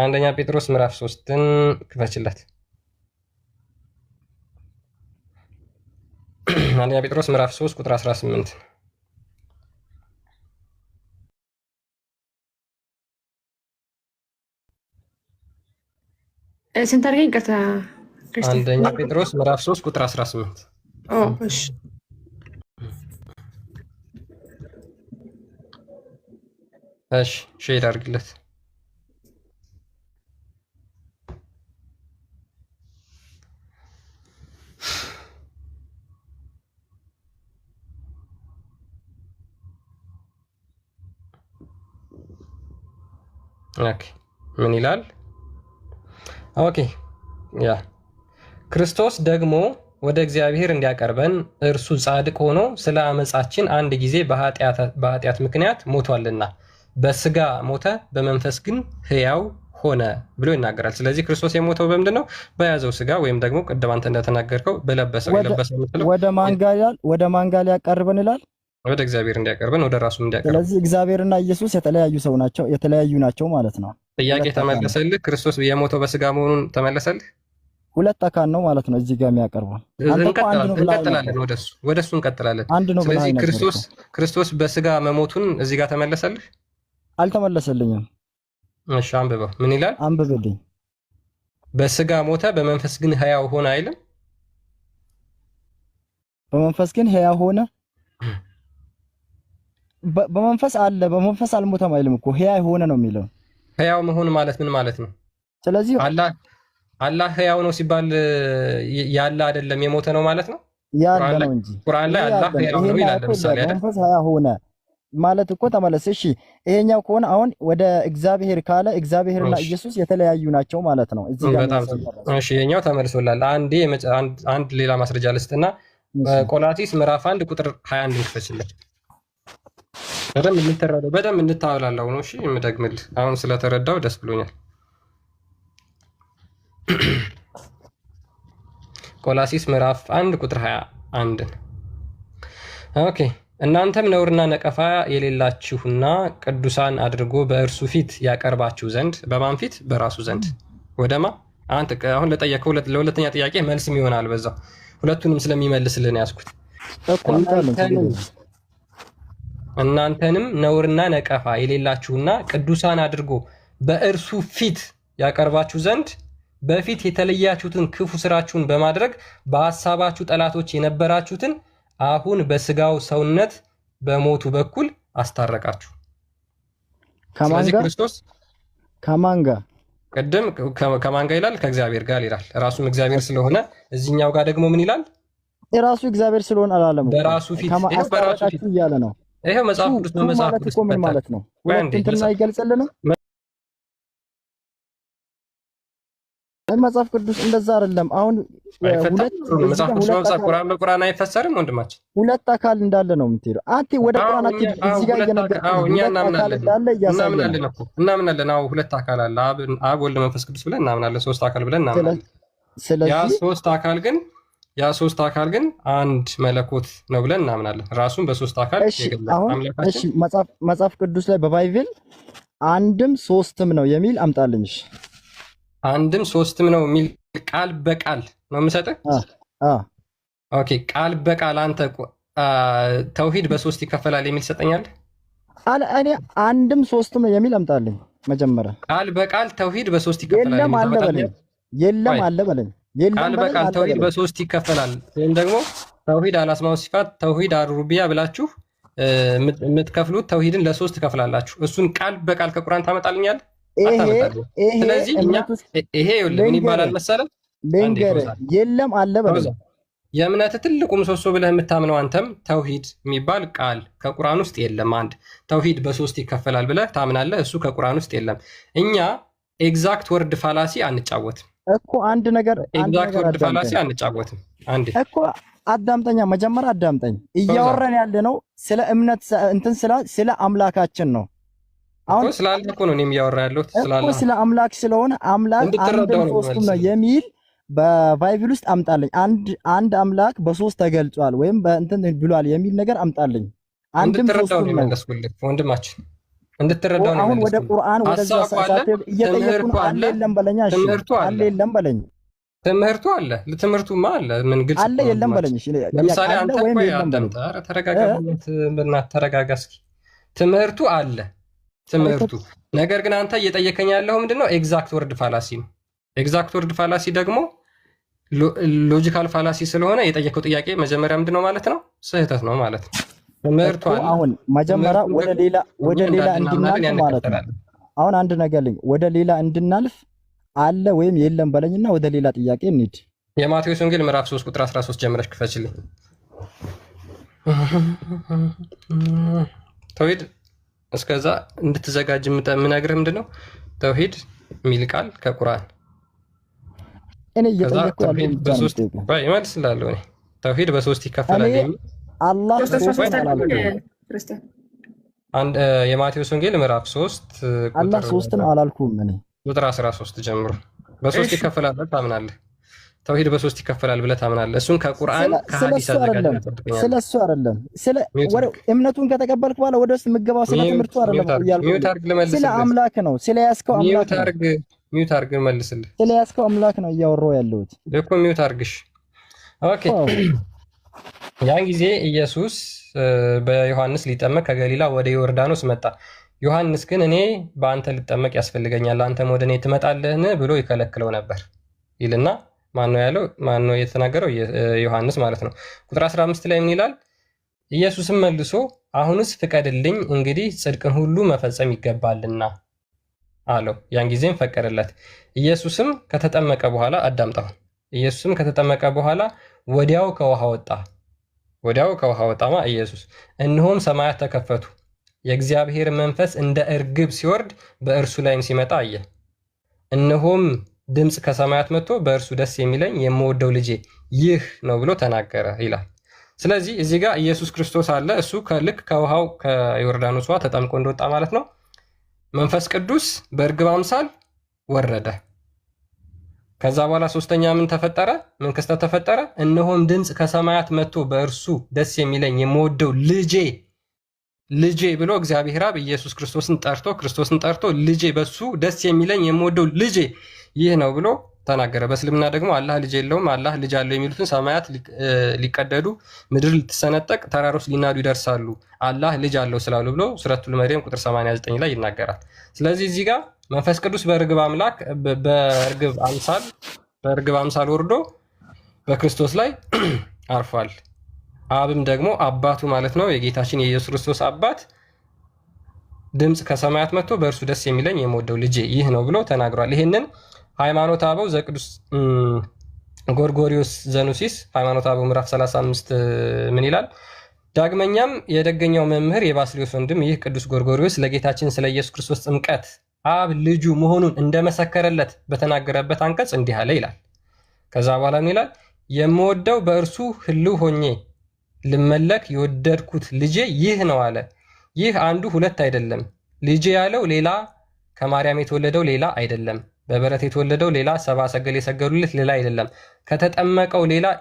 አንደኛ ጴጥሮስ ምዕራፍ 3ን ክፈችለት። አንደኛ ጴጥሮስ ምዕራፍ 3 ቁጥር 18 ስንት አድርገኝ? ይቅርታ አንደኛ ጴጥሮስ ምዕራፍ 3 ቁጥር 18 እሺ ሼድ አድርግለት። ኦኬ ምን ይላል? ኦኬ ያ ክርስቶስ ደግሞ ወደ እግዚአብሔር እንዲያቀርበን እርሱ ጻድቅ ሆኖ ስለ አመጻችን አንድ ጊዜ በኃጢአት ምክንያት ሞቷልና በስጋ ሞተ፣ በመንፈስ ግን ሕያው ሆነ ብሎ ይናገራል። ስለዚህ ክርስቶስ የሞተው በምንድን ነው? በያዘው ስጋ ወይም ደግሞ ቅድም አንተ እንደተናገርከው በለበሰው ወደ ማን ጋር ሊያቀርበን ይላል? ወደ እግዚአብሔር እንዲያቀርበን፣ ወደ ራሱ እንዲያቀርበን። ስለዚህ እግዚአብሔርና ኢየሱስ የተለያዩ ናቸው ማለት ነው። ጥያቄ ተመለሰልህ? ክርስቶስ የሞተው በስጋ መሆኑን ተመለሰልህ? ሁለት አካል ነው ማለት ነው እዚህ ጋር የሚያቀርበው። እንቀጥላለን፣ ወደሱ እንቀጥላለን። ስለዚህ ክርስቶስ በስጋ መሞቱን እዚህ ጋር ተመለሰልህ? አልተመለሰልኝም። እሺ አንብበው። ምን ይላል? አንብብልኝ። በስጋ ሞተ፣ በመንፈስ ግን ሕያው ሆነ አይልም? በመንፈስ ግን ሕያው ሆነ። በመንፈስ አለ፣ በመንፈስ አልሞተም አይልም እኮ ሕያው ሆነ ነው የሚለው። ሕያው መሆን ማለት ምን ማለት ነው? ስለዚህ አላህ ሕያው ነው ሲባል ያለ አይደለም የሞተ ነው ማለት ነው። ያለ ነው እንጂ ቁርአን ላይ አላህ ሕያው ነው ይላል። ለምሳሌ አይደል? በመንፈስ ሕያው ሆነ ማለት እኮ ተመለስ። እሺ ይሄኛው ከሆነ አሁን ወደ እግዚአብሔር ካለ እግዚአብሔርና ኢየሱስ የተለያዩ ናቸው ማለት ነው። እዚህ ጋር እሺ ይሄኛው ተመልሶላል። አንድ ሌላ ማስረጃ ልስጥና ቆላሲስ ምዕራፍ 1 ቁጥር 21 እንፈስለት። በደንብ እንተረዳው፣ በደንብ እንታወላላው ነው። እሺ የምደግምልህ አሁን ስለተረዳው ደስ ብሎኛል። ቆላሲስ ምዕራፍ 1 ቁጥር 21 ኦኬ። እናንተም ነውርና ነቀፋ የሌላችሁና ቅዱሳን አድርጎ በእርሱ ፊት ያቀርባችሁ ዘንድ። በማን ፊት? በራሱ ዘንድ። ወደማ አንተ አሁን ለጠየቀው ለሁለተኛ ጥያቄ መልስም ይሆናል በዛው ሁለቱንም ስለሚመልስልን ያዝኩት። እናንተንም ነውርና ነቀፋ የሌላችሁና ቅዱሳን አድርጎ በእርሱ ፊት ያቀርባችሁ ዘንድ በፊት የተለያችሁትን ክፉ ስራችሁን በማድረግ በሐሳባችሁ ጠላቶች የነበራችሁትን አሁን በስጋው ሰውነት በሞቱ በኩል አስታረቃችሁ። ስለዚህ ክርስቶስ ከማን ጋር? ቅድም ከማን ጋር ይላል? ከእግዚአብሔር ጋር ይላል። ራሱም እግዚአብሔር ስለሆነ እዚህኛው ጋር ደግሞ ምን ይላል? የራሱ እግዚአብሔር ስለሆነ አላለም። በራሱ ፊት እያለ ነው። ይሄው መጽሐፍ ቅዱስ በመጽሐፍ ቅዱስ ምን ማለት ነው? ሁለቱን ይገልጽልናል። መጽሐፍ ቅዱስ እንደዛ አይደለም። አሁን መጽሐፍ ቅዱስ በመጽሐፍ ቁርአን በቁርአን አይፈሰርም ወንድማችን። ሁለት አካል እንዳለ ነው የምትሄደው። አንተ ወደ ቁርአናችን እዚህ ጋር እናምናለን። አዎ ሁለት አካል አለ፣ አብ ወልድ መንፈስ ቅዱስ ብለን እናምናለን። ሶስት አካል ብለን እናምናለን። ያ ሶስት አካል ግን ያ ሶስት አካል ግን አንድ መለኮት ነው ብለን እናምናለን። ራሱን በሶስት አካል የገለጸ አምላካችን መጽሐፍ ቅዱስ ላይ በባይብል አንድም ሶስትም ነው የሚል አምጣልኝ። አንድም ሶስትም ነው የሚል ቃል በቃል ነው የምሰጥህ። ኦኬ፣ ቃል በቃል አንተ ተውሂድ በሶስት ይከፈላል የሚል ትሰጠኛለህ? እኔ አንድም ሶስትም ነው የሚል አምጣልኝ መጀመሪያ። ቃል በቃል ተውሂድ በሶስት ይከፈላል የለም አለ በለኝ። የለም አለ በለኝ። ቃል በቃል ተውሂድ በሶስት ይከፈላል ወይም ደግሞ ተውሂድ አልአስማው ሲፋት፣ ተውሂድ አልሩቢያ ብላችሁ የምትከፍሉት ተውሂድን ለሶስት ትከፍላላችሁ። እሱን ቃል በቃል ከቁርአን ታመጣልኛል? ስለዚህ እኛ ይሄ ምን ይባላል መሰለህ? የለም አለ በለኝ። የእምነት ትልቁ ምሰሶ ብለህ የምታምነው አንተም ተውሂድ የሚባል ቃል ከቁርአን ውስጥ የለም። አንድ ተውሂድ በሶስት ይከፈላል ብለህ ታምናለህ። እሱ ከቁርአን ውስጥ የለም። እኛ ኤግዛክት ወርድ ፋላሲ አንጫወትም እኮ አንድ ነገር ኤግዛክት ወርድ ፋላሲ አንጫወትም። አንዴ እኮ አዳምጠኛ፣ መጀመሪያ አዳምጠኝ። እያወራን ያለ ነው ስለ እምነት እንትን ስለ አምላካችን ነው። አሁን ስላለ እኮ ነው እኔም እያወራ ያለሁት እኮ ስለ አምላክ ስለሆነ አምላክ አንድም ሶስትም ነው የሚል በባይብል ውስጥ አምጣልኝ። አንድ አምላክ በሶስት ተገልጿል ወይም በእንትን ብሏል የሚል ነገር አምጣልኝ። አንድም ሶስትም ነው ወንድማችን እንድትረዳው ነው። አሁን ወደ ቁርአን ወደዛ ሰዓት እየጠየቁን አለ የለም በለኛ። እሺ አለ የለም በለኝ። ትምህርቱ አለ፣ ለትምህርቱማ አለ። ምን ግልጽ አለ የለም በለኝ። እሺ ለምሳሌ አንተ ቆይ አዳምጥ። ኧረ ተረጋጋ፣ በእናትህ ተረጋጋ እስኪ። ትምህርቱ አለ ትምህርቱ። ነገር ግን አንተ እየጠየቀኝ ያለው ምንድነው? ኤግዛክት ወርድ ፋላሲ ነው። ኤግዛክት ወርድ ፋላሲ ደግሞ ሎጂካል ፋላሲ ስለሆነ የጠየቀው ጥያቄ መጀመሪያ ምንድነው ማለት ነው? ስህተት ነው ማለት ነው። ትምህርቱ አለ። አሁን መጀመሪያ ወደ ሌላ እንድናልፍ ማለት ነው። አሁን አንድ ነገር ልኝ፣ ወደ ሌላ እንድናልፍ አለ ወይም የለም በለኝና ወደ ሌላ ጥያቄ እንሂድ። የማቴዎስ ወንጌል ምዕራፍ 3 ቁጥር 13 ጀምረሽ ክፈችልኝ። ተውሂድ እስከዛ እንድትዘጋጅ የምነግርህ ምንድነው? ተውሂድ የሚል ቃል ከቁርአን እኔ እየጠየቅኩ ያለው በሶስት ይመልስልሃለሁ። እኔ ተውሂድ በሶስት ይከፈላል የሚል አላህ አንድ የማቴዎስ ወንጌል ምዕራፍ 3 አላህ 3 ነው አላልኩም። እኔ ቁጥር 13 ጀምሮ በሶስት ይከፈላል ብለህ ታምናለህ? ተውሂድ በሶስት ይከፈላል ብለህ ታምናለህ? እሱን ከቁርአን ከሐዲስ አዘጋጅተህ ስለሱ አይደለም። ስለ እምነቱን ከተቀበልክ በኋላ ወደ ውስጥ የምትገባው ስለ ትምህርቱ አይደለም እያልኩ ስለ አምላክ ነው። ስለ ያዝከው አምላክ ነው። ሚውት አድርግ መልስልህ። ስለ ያዝከው አምላክ ነው እያወራሁ ያለሁት እኮ። ሚውት አድርግሽ። ኦኬ። ያን ጊዜ ኢየሱስ በዮሐንስ ሊጠመቅ ከገሊላ ወደ ዮርዳኖስ መጣ። ዮሐንስ ግን እኔ በአንተ ልጠመቅ ያስፈልገኛል፣ አንተም ወደ እኔ ትመጣለህን ብሎ ይከለክለው ነበር ይልና ማን ነው ያለው? ማን ነው የተናገረው? ዮሐንስ ማለት ነው። ቁጥር 15 ላይ ምን ይላል? ኢየሱስም መልሶ አሁንስ ፍቀድልኝ፣ እንግዲህ ጽድቅን ሁሉ መፈጸም ይገባልና አለው። ያን ጊዜም ፈቀደለት። ኢየሱስም ከተጠመቀ በኋላ አዳምጣው። ኢየሱስም ከተጠመቀ በኋላ ወዲያው ከውሃ ወጣ። ወዲያው ከውሃ ወጣማ ኢየሱስ፣ እነሆም ሰማያት ተከፈቱ፣ የእግዚአብሔር መንፈስ እንደ እርግብ ሲወርድ በእርሱ ላይም ሲመጣ አየ። እነሆም ድምፅ ከሰማያት መጥቶ በእርሱ ደስ የሚለኝ የምወደው ልጄ ይህ ነው ብሎ ተናገረ ይላል። ስለዚህ እዚህ ጋር ኢየሱስ ክርስቶስ አለ። እሱ ልክ ከውሃው ከዮርዳኖስ ውሃ ተጠምቆ እንደወጣ ማለት ነው። መንፈስ ቅዱስ በእርግብ አምሳል ወረደ። ከዛ በኋላ ሶስተኛ ምን ተፈጠረ? ምን ክስተት ተፈጠረ? እነሆም ድምፅ ከሰማያት መጥቶ በእርሱ ደስ የሚለኝ የምወደው ልጄ ብሎ እግዚአብሔር አብ ኢየሱስ ክርስቶስን ጠርቶ ልጄ፣ በሱ ደስ የሚለኝ የምወደው ልጄ ይህ ነው ብሎ ተናገረ። በእስልምና ደግሞ አላህ ልጅ የለውም፣ አላህ ልጅ አለው የሚሉትን ሰማያት ሊቀደዱ፣ ምድር ልትሰነጠቅ፣ ተራሮች ሊናዱ ይደርሳሉ አላህ ልጅ አለው ስላሉ ብሎ ሱረቱል መርየም ቁጥር 89 ላይ ይናገራል። ስለዚህ እዚህ ጋር መንፈስ ቅዱስ በእርግብ አምሳል ወርዶ በክርስቶስ ላይ አርፏል። አብም ደግሞ አባቱ ማለት ነው የጌታችን የኢየሱስ ክርስቶስ አባት ድምፅ ከሰማያት መጥቶ በእርሱ ደስ የሚለኝ የምወደው ልጄ ይህ ነው ብሎ ተናግሯል። ይህንን ሃይማኖተ አበው ዘቅዱስ ጎርጎሪዮስ ዘኑሲስ ሃይማኖተ አበው ምዕራፍ 35 ምን ይላል? ዳግመኛም የደገኛው መምህር የባስልዮስ ወንድም ይህ ቅዱስ ጎርጎሪዮስ ለጌታችን ስለ ኢየሱስ ክርስቶስ ጥምቀት አብ ልጁ መሆኑን እንደመሰከረለት በተናገረበት አንቀጽ እንዲህ አለ ይላል። ከዛ በኋላ ምን ይላል? የምወደው በእርሱ ህልው ሆኜ ልመለክ የወደድኩት ልጄ ይህ ነው አለ። ይህ አንዱ ሁለት አይደለም። ልጄ ያለው ሌላ ከማርያም የተወለደው ሌላ አይደለም። በበረት የተወለደው ሌላ፣ ሰብአ ሰገል የሰገዱለት ሌላ አይደለም።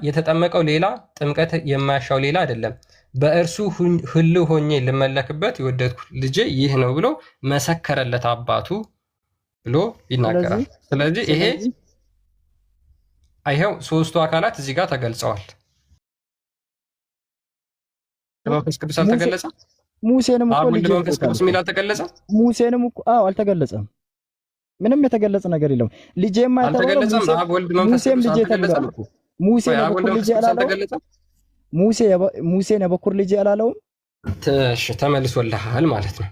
የተጠመቀው ሌላ፣ ጥምቀት የማያሻው ሌላ አይደለም። በእርሱ ሕልው ሆኜ ልመለክበት የወደድኩት ልጄ ይህ ነው ብሎ መሰከረለት አባቱ ብሎ ይናገራል። ስለዚህ ይሄው ሶስቱ አካላት እዚህ ጋር ተገልጸዋል። መንፈስ ቅዱስ አልተገለጸም። ሙሴንም እኮ ልጅ መንፈስ ቅዱስ የሚል አልተገለጸም። ሙሴንም እኮ አልተገለጸም። ምንም የተገለጸ ነገር የለም። ልጄም አልተገለጸም። አብ ወልድ መንፈስ ቅዱስ አልተገለጸም። ሙሴ የበኩር ልጅ ያላለው ሙሴን የበኩር ልጅ ያላለውም ተመልሶልሃል ማለት ነው።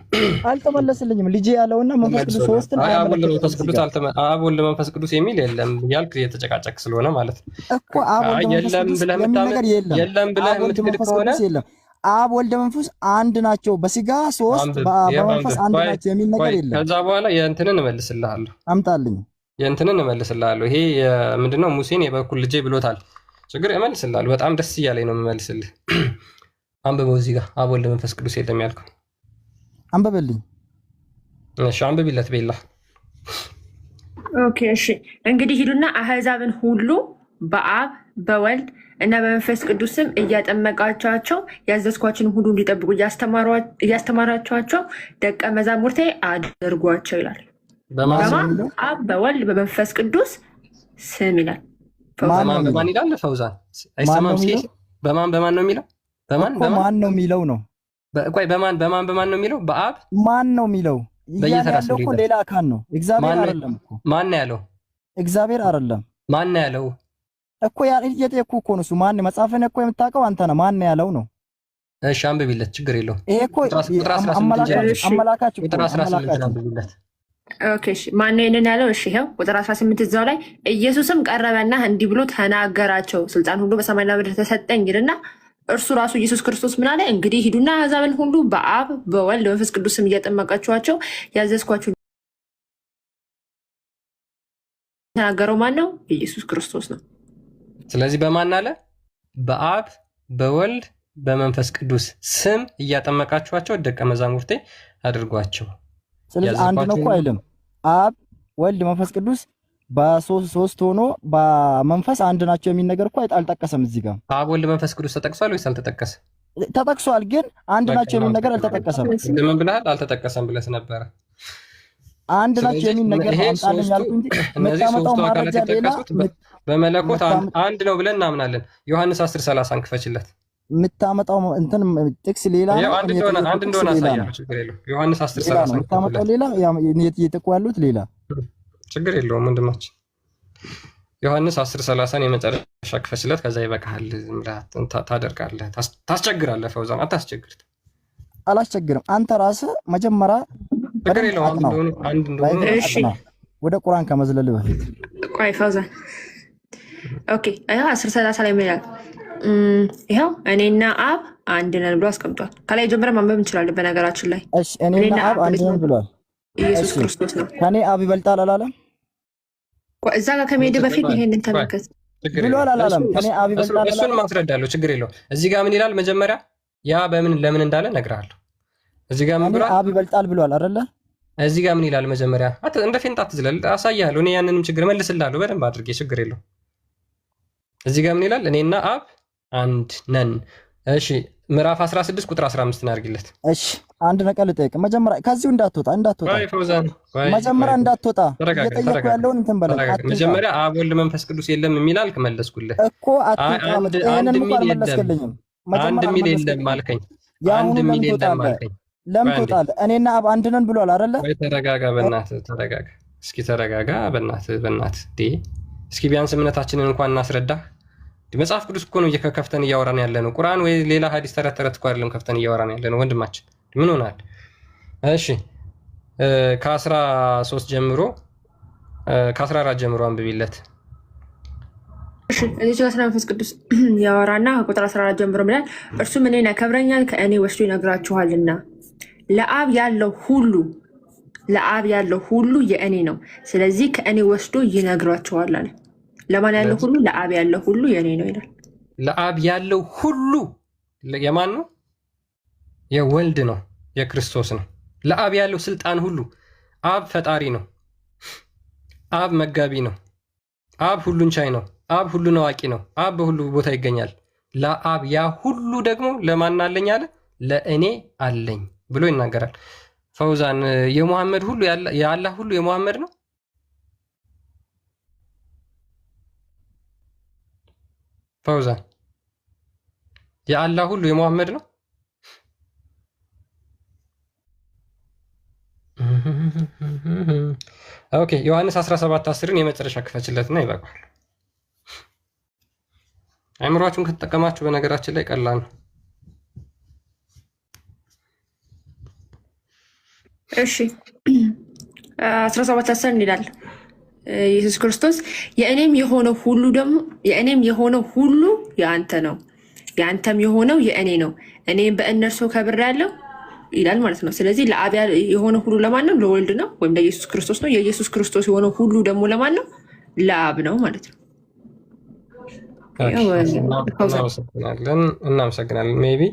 አልተመለስልኝም። ልጄ ያለውና መንፈስ ቅዱስ ሶስት ነው። አብ ወልድ መንፈስ ቅዱስ የሚል የለም ያልክ የተጨቃጨቅ ስለሆነ ማለት ነው እኮ አብ ወልድ መንፈስ ቅዱስ የለም ብለህ የምትክድ ከሆነ አብ ወልድ መንፈስ አንድ ናቸው፣ በስጋ ሶስት በመንፈስ አንድ ናቸው የሚል ነገር የለም። ከዛ በኋላ የእንትንን እመልስልሃለሁ፣ አምጣልኝ። የእንትንን እመልስልሃለሁ። ይሄ ምንድነው? ሙሴን የበኩር ልጄ ብሎታል። ችግር እመልስልሃለሁ። በጣም ደስ እያለኝ ነው የምመልስልህ። አንብበው እዚህ ጋር አብ ወልድ መንፈስ ቅዱስ የለም ያልከው አንብበልኝ። እሺ አንብቢለት ቤላ። ኦኬ እሺ። እንግዲህ ሂዱና አህዛብን ሁሉ በአብ በወልድ እና በመንፈስ ቅዱስ ስም እያጠመቃቸዋቸው ያዘዝኳችሁን ሁሉ እንዲጠብቁ እያስተማራቸዋቸው ደቀ መዛሙርቴ አድርጓቸው ይላል። በማን? አብ በወልድ በመንፈስ ቅዱስ ስም ይላል። በማን ይላል? ፈውዛን አይሰማም። በማን ነው የሚለው? ማን ነው የሚለው ነው? ቆይ በማን ነው የሚለው? በአብ ማን ነው የሚለው? ያለው እኮ ሌላ አካል ነው። እግዚአብሔር አይደለም እኮ። ማን ነው ያለው? እግዚአብሔር አይደለም። ማን ነው ያለው እኮ? እየጠየኩ እኮ ነው። እሱ ማን መጽሐፍን እኮ የምታውቀው አንተ ነህ። ማን ነው ያለው ነው? እሺ አንብቢለት፣ ችግር የለውም። ይሄ እኮ አመላካች ቁጥር 18 አንብቢለት። ኦኬ እሺ። ማን ነው ይሄንን ያለው? እሺ ይሄው ቁጥር 18 እዛው ላይ ኢየሱስም ቀረበና እንዲህ ብሎ ተናገራቸው፣ ስልጣን ሁሉ በሰማይና በምድር ተሰጠኝ ይልና እርሱ ራሱ ኢየሱስ ክርስቶስ ምን አለ? እንግዲህ ሂዱና አሕዛብን ሁሉ በአብ በወልድ በመንፈስ ቅዱስ ስም እያጠመቃችኋቸው ያዘዝኳችሁ። ተናገረው ማን ነው? ኢየሱስ ክርስቶስ ነው። ስለዚህ በማን አለ? በአብ በወልድ በመንፈስ ቅዱስ ስም እያጠመቃችኋቸው ደቀ መዛሙርቴ አድርጓቸው። ስለዚህ አንድ ነው እኮ አይልም። አብ ወልድ መንፈስ ቅዱስ በሶስት ሆኖ በመንፈስ አንድ ናቸው የሚል ነገር እኮ አልጠቀሰም። እዚህ ጋር አብ ወልድ መንፈስ ቅዱስ ተጠቅሷል ወይስ አልተጠቀሰም? ተጠቅሷል፣ ግን አንድ ናቸው የሚል ነገር አልተጠቀሰም። ምን ብለሃል? አልተጠቀሰም ብለህ ነበረ። አንድ ናቸው የሚል ነገር አምጣልኝ ያልኩ እንጂ እነዚህ ሶስቱ አካላት የተጠቀሱት በመለኮት አንድ ነው ብለን እናምናለን። ዮሐንስ 10:30 ክፈችለት። የምታመጣው እንትን ጥቅስ ሌላ ነው። አንድ እንደሆነ አሳያለሁ፣ ችግር የለውም። ዮሐንስ 10:30 የምታመጣው ሌላ፣ እየጠቁ ያሉት ሌላ፣ ችግር የለውም ወንድማችን። ዮሐንስ 10:30 የመጨረሻ ክፈችለት። ከዛ ይበቃሃል፣ ታደርጋለህ፣ ታስቸግራለህ። ፈውዛን አታስቸግር። አላስቸግርም። አንተ ራስህ መጀመሪያ ችግር የለውም አንድ እንደሆነ ወደ ቁርአን ከመዝለል በፊት ቆይ ፈውዛን። ኦኬ አያ 10:30 ላይ ምን ይላል? ይኸው እኔና አብ አንድ ነን ብሎ አስቀምጧል። ከላይ ጀምረን ማንበብ እንችላለን። በነገራችን ላይ እሺ፣ እኔና አብ አንድ ነን ብሏል። ኢየሱስ ክርስቶስ ነው። ከኔ አብ ይበልጣል አላለም? እዛ ጋር ከመሄድ በፊት ይሄንን ተመልከት ብሏል አላለም? ከኔ አብ ይበልጣል። እሱን ማስረዳለሁ፣ ችግር የለውም። እዚህ ጋር ምን ይላል? መጀመሪያ ያ ለምን እንዳለ እነግርሃለሁ። እዚህ ጋር ምን ብሏል? አብ ይበልጣል ብሏል አይደለ? እዚህ ጋር ምን ይላል? መጀመሪያ እንደ ፌንጣ አትዝለል፣ አሳያለሁ። እኔ ያንንም ችግር መልስልሃለሁ በደንብ አድርጌ፣ ችግር የለውም። እዚህ ጋር ምን ይላል? እኔና አብ አንድ ነን። እሺ ምዕራፍ 16 ቁጥር 15 እናድርግለት። እሺ አንድ ነገር ልጠይቅ። መጀመሪያ ከዚሁ እንዳትወጣ መጀመሪያ እንዳትወጣ እየጠየኩ ያለውን እንትን በለ። መጀመሪያ አብ ወልድ መንፈስ ቅዱስ የለም የሚል አልክ፣ መለስኩልህ እኮ አትቀመጥ። ይሄንን እንኳን አልመለስክልኝም። አንድ ሚል የለም አልከኝ። አንድ ሚል የለም አልከኝ። ለምን ትወጣለህ? እኔና አብ አንድ ነን ብሏል አይደለ? ወይ ተረጋጋ፣ በእናትህ ተረጋጋ። እስኪ ተረጋጋ፣ በእናትህ እስኪ ቢያንስ እምነታችንን እንኳን እናስረዳህ። መጽሐፍ ቅዱስ እኮ ነው ከፍተን እያወራን ያለ ነው። ቁርአን ወይ ሌላ ሀዲስ ተረት እኮ አይደለም ከፍተን እያወራን ያለ ነው። ወንድማችን ምን ሆናል? እሺ ከ13 ጀምሮ ከ14 ጀምሮ አንብቢለት። እሺ እዚህ ጋር ስለ መንፈስ ቅዱስ ያወራና ከቁጥር 14 ጀምሮ ብላል። እርሱም እኔን ያከብረኛል፣ ከእኔ ወስዶ ይነግራችኋልና ለአብ ያለው ሁሉ የእኔ ነው። ስለዚህ ከእኔ ወስዶ ይነግራችኋል አለ። ለማን ያለው ሁሉ? ለአብ ያለው ሁሉ የኔ ነው ይላል። ለአብ ያለው ሁሉ የማን ነው? የወልድ ነው፣ የክርስቶስ ነው። ለአብ ያለው ስልጣን ሁሉ፣ አብ ፈጣሪ ነው። አብ መጋቢ ነው። አብ ሁሉን ቻይ ነው። አብ ሁሉን አዋቂ ነው። አብ በሁሉ ቦታ ይገኛል። ለአብ ያ ሁሉ ደግሞ ለማን አለኝ አለ? ለእኔ አለኝ ብሎ ይናገራል። ፈውዛን የሙሐመድ ሁሉ የአላህ ሁሉ የሙሐመድ ነው። ፈውዛን የአላህ ሁሉ የሙሐመድ ነው። ኦኬ ዮሐንስ 17:10ን የመጨረሻ ክፈችለትና ይበቃል። አእምሯችሁን ከተጠቀማችሁ በነገራችን ላይ ቀላል ነው። እሺ 17:10 ይላል ኢየሱስ ክርስቶስ የእኔም የሆነው ሁሉ የአንተ ነው፣ የአንተም የሆነው የእኔ ነው፣ እኔም በእነርሱ ከብሬአለሁ ይላል ማለት ነው። ስለዚህ ለአብ የሆነ ሁሉ ለማን ነው? ለወልድ ነው ወይም ለኢየሱስ ክርስቶስ ነው። የኢየሱስ ክርስቶስ የሆነ ሁሉ ደግሞ ለማን ነው? ለአብ ነው ማለት ነው። እናመሰግናለን። ሜይ ቢ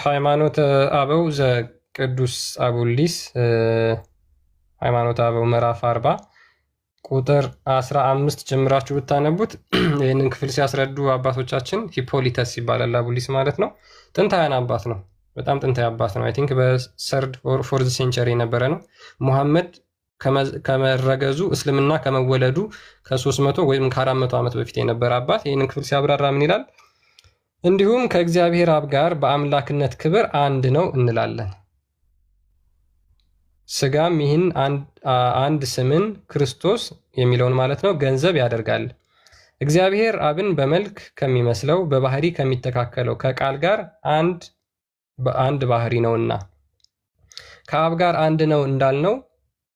ሃይማኖተ አበው ዘቅዱስ አቡሊስ ሃይማኖተ አበው ምዕራፍ 40 ቁጥር 15 ጀምራችሁ ብታነቡት ይህንን ክፍል ሲያስረዱ አባቶቻችን ሂፖሊተስ ይባላል አቡሊስ ማለት ነው። ጥንታውያን አባት ነው። በጣም ጥንታዊ አባት ነው። አይ ቲንክ በሰርድ ኦር ፎርዝ ሴንቸሪ የነበረ ነው። ሙሐመድ ከመረገዙ እስልምና ከመወለዱ ከ300 ወይም ከ400 ዓመት በፊት የነበረ አባት ይህንን ክፍል ሲያብራራ ምን ይላል? እንዲሁም ከእግዚአብሔር አብ ጋር በአምላክነት ክብር አንድ ነው እንላለን። ስጋም ይህን አንድ ስምን ክርስቶስ የሚለውን ማለት ነው ገንዘብ ያደርጋል። እግዚአብሔር አብን በመልክ ከሚመስለው በባህሪ ከሚተካከለው ከቃል ጋር አንድ ባህሪ ነውና ከአብ ጋር አንድ ነው እንዳልነው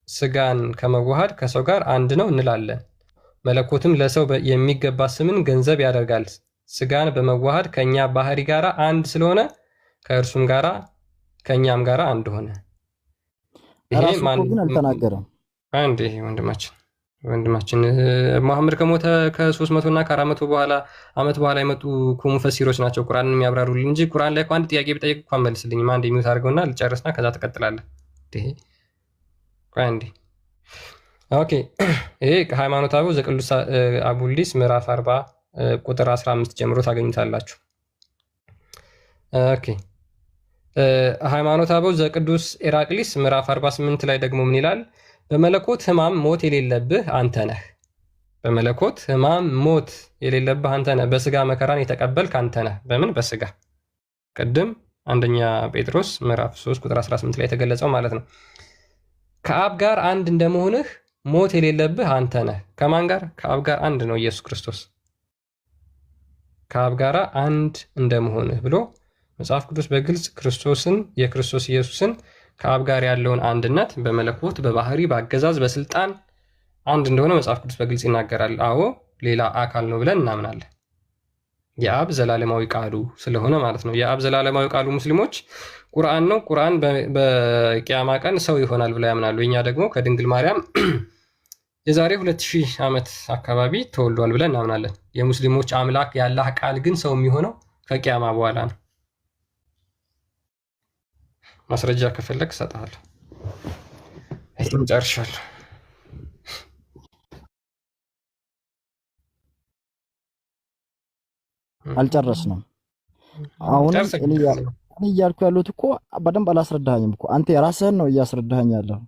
ስጋን ከመዋሃድ ከሰው ጋር አንድ ነው እንላለን። መለኮትም ለሰው የሚገባ ስምን ገንዘብ ያደርጋል። ስጋን በመዋሃድ ከኛ ባህሪ ጋር አንድ ስለሆነ ከእርሱም ጋር ከኛም ጋር አንድ ሆነ። ይሄ ማን ግን አልተናገረም። አንድ ይሄ ወንድማችን መሐመድ ከሞተ ከ300 እና ከ400 ዓመት በኋላ የመጡ ሙፈሲሮች ናቸው ቁርአንን የሚያብራሩልን እንጂ ቁርአን ላይ አንድ ጥያቄ ብጠይቅ እንኳን መልስልኝም። አንድ የሚውት አድርገውና ልጨርስና ከዛ ትቀጥላለህ። ኦኬ ይሄ ሃይማኖተ አበው ዘቅዱስ አቡሊስ ምዕራፍ 40 ቁጥር 15 ጀምሮ ታገኙታላችሁ። ኦኬ ሃይማኖተ አበው ዘቅዱስ ኤራቅሊስ ምዕራፍ 48 ላይ ደግሞ ምን ይላል? በመለኮት ሕማም ሞት የሌለብህ አንተ ነህ። በመለኮት ሕማም ሞት የሌለብህ አንተ ነህ። በስጋ መከራን የተቀበልክ አንተ ነህ። በምን? በስጋ ቅድም አንደኛ ጴጥሮስ ምዕራፍ 3 ቁጥር 18 ላይ የተገለጸው ማለት ነው። ከአብ ጋር አንድ እንደመሆንህ ሞት የሌለብህ አንተ ነህ። ከማን ጋር? ከአብ ጋር አንድ ነው ኢየሱስ ክርስቶስ። ከአብ ጋር አንድ እንደመሆንህ ብሎ መጽሐፍ ቅዱስ በግልጽ ክርስቶስን የክርስቶስ ኢየሱስን ከአብ ጋር ያለውን አንድነት በመለኮት በባህሪ በአገዛዝ በስልጣን አንድ እንደሆነ መጽሐፍ ቅዱስ በግልጽ ይናገራል። አዎ ሌላ አካል ነው ብለን እናምናለን። የአብ ዘላለማዊ ቃሉ ስለሆነ ማለት ነው። የአብ ዘላለማዊ ቃሉ ሙስሊሞች ቁርአን ነው። ቁርአን በቂያማ ቀን ሰው ይሆናል ብለው ያምናሉ። እኛ ደግሞ ከድንግል ማርያም የዛሬ 2000 ዓመት አካባቢ ተወልዷል ብለን እናምናለን። የሙስሊሞች አምላክ የአላህ ቃል ግን ሰው የሚሆነው ከቂያማ በኋላ ነው። ማስረጃ ከፈለግ እሰጥሃለሁ። አይተም ጨርሻለሁ። አልጨረስንም። አሁን እኔ እያልኩ ያሉት እኮ በደንብ አላስረዳኸኝም እኮ አንተ የራስህን ነው እያስረዳኸኝ ያለው።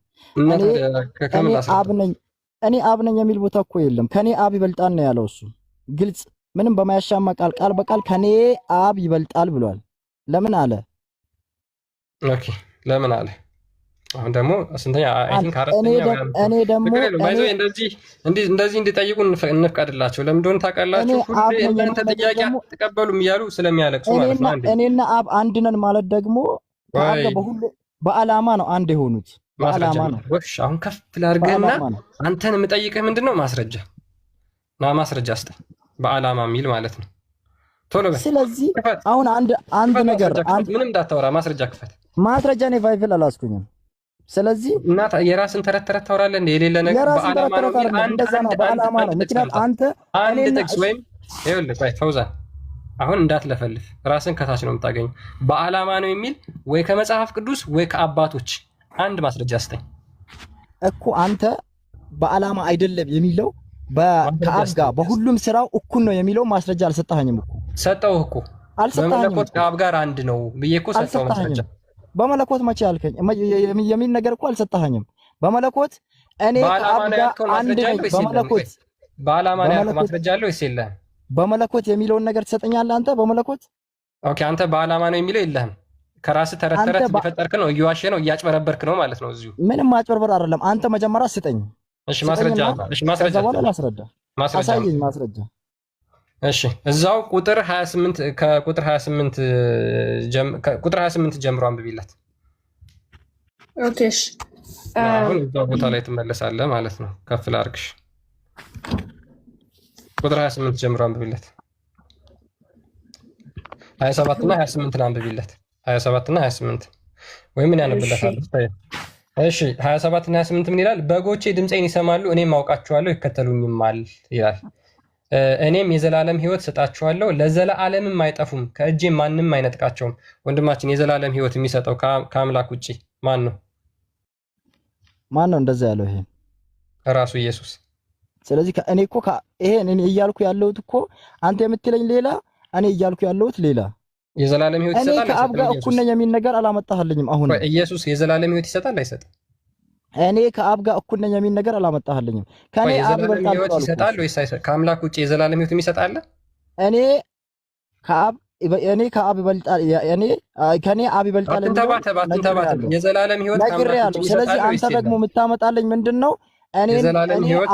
እኔ አብ ነኝ የሚል ቦታ እኮ የለም። ከኔ አብ ይበልጣል ነው ያለው እሱ ግልጽ፣ ምንም በማያሻማ ቃል በቃል ከኔ አብ ይበልጣል ብሏል። ለምን አለ? ኦኬ ለምን አለ? አሁን ደግሞ ስንተኛ? አይ ቲንክ እኔ ደግሞ እንደዚህ እንዲጠይቁ እንፍቀድላቸው። ለምን እንደሆነ ታውቃላችሁ? ሁሌ እናንተ ጥያቄ አትቀበሉም እያሉ ስለሚያለቅሱ ማለት ነው። እኔና አብ አንድ ነን ማለት ደግሞ በዓላማ ነው አንድ የሆኑት። በዓላማ ነው። ወሽ አሁን ከፍ ላድርግህና አንተን የምጠይቅህ ምንድነው? ማስረጃ ማስረጃ ስጠኝ። በዓላማ የሚል ማለት ነው። ቶሎ በል። ስለዚህ አሁን አንድ ነገር ምንም እንዳታወራ ማስረጃ ክፈት። ማስረጃ ነው ቫይብል አላስኩኝም። ስለዚህ እና የራስን ተረት ታወራለህ እንደ የሌለ ነገር በዓላማ ነው። በዓላማ ነው። ምክንያቱም አንተ አንድ ጥቅስ ወይም ይኸውልህ፣ ቆይ ፈውዛን አሁን እንዳትለፈልፍ፣ ራስን ከታች ነው የምታገኘው። በዓላማ ነው የሚል ወይ ከመጽሐፍ ቅዱስ ወይ ከአባቶች አንድ ማስረጃ ስጠኝ እኮ። አንተ በዓላማ አይደለም የሚለው ከአብ ጋር በሁሉም ስራው እኩል ነው የሚለው ማስረጃ አልሰጣኸኝም እኮ። ሰጠሁህ እኮ በመለኮት ከአብ ጋር አንድ ነው ብዬ እኮ ሰጠሁ ማስረጃ። በመለኮት መቼ አልከኝ? የሚል ነገር እኮ አልሰጣኸኝም። በመለኮት እኔ ከአብ ጋር አንድ ነኝ። በመለኮት በዓላማ ነው ያልከው ማስረጃ አለው ወይስ የለህም? በመለኮት የሚለውን ነገር ትሰጠኛለህ አንተ? በመለኮት ኦኬ። አንተ በዓላማ ነው የሚለው የለህም። ከራስህ ተረት ተረት እየፈጠርክ ነው፣ እየዋሸህ ነው፣ እያጭበረበርክ ነው ማለት ነው። እዚሁ ምንም ማጭበርበር አይደለም። አንተ መጀመሪያ ስጠኝ። እሺ ማስረጃ። እሺ ማስረጃ በኋላ ላስረዳ። አሳየኝ ማስረጃ። እሺ እዛው ቁጥር 28 ከቁጥር 28 ቁጥር 28 ጀምሮ አንብቢላት። ኦኬ እሺ። አሁን እዛው ቦታ ላይ ትመለሳለህ ማለት ነው። ከፍ ላድርግሽ። ቁጥር 28 ጀምሮ አንብቢላት። 27 እና 28 አንብቢላት። 27 እና 28 ወይ ምን ያነብላታል? እሺ 27 እና 28 ምን ይላል? በጎቼ ድምፄን ይሰማሉ፣ እኔም አውቃቸዋለሁ፣ ይከተሉኝማል ይላል። እኔም የዘላለም ሕይወት ሰጣቸዋለሁ፣ ለዘላለምም አይጠፉም፣ ከእጄ ማንም አይነጥቃቸውም። ወንድማችን የዘላለም ሕይወት የሚሰጠው ከአምላክ ውጪ ማን ነው? ማን ነው እንደዛ ያለው? ይሄ ራሱ ኢየሱስ። ስለዚህ እኔ እኮ ይሄን እኔ እያልኩ ያለሁት እኮ አንተ የምትለኝ ሌላ፣ እኔ እያልኩ ያለሁት ሌላ። የዘላለም ሕይወት ይሰጣል እኔ ከአብ ጋር እኩል ነኝ የሚል ነገር አላመጣህልኝም። አሁን ኢየሱስ የዘላለም ሕይወት ይሰጣል አይሰጥም? እኔ ከአብ ጋር እኩል ነኝ የሚል ነገር አላመጣህልኝም። ከኔ አብ ይሰጣል ወይስ አይሰጥም? ከአምላክ ውጪ የዘላለም ሕይወት የሚሰጣል? እኔ ከአብ ይበልጣል፣ ከኔ አብ ይበልጣል። የዘላለም ሕይወት ነግሬሃለሁ። ስለዚህ አንተ ደግሞ የምታመጣልኝ ምንድን ነው? እኔ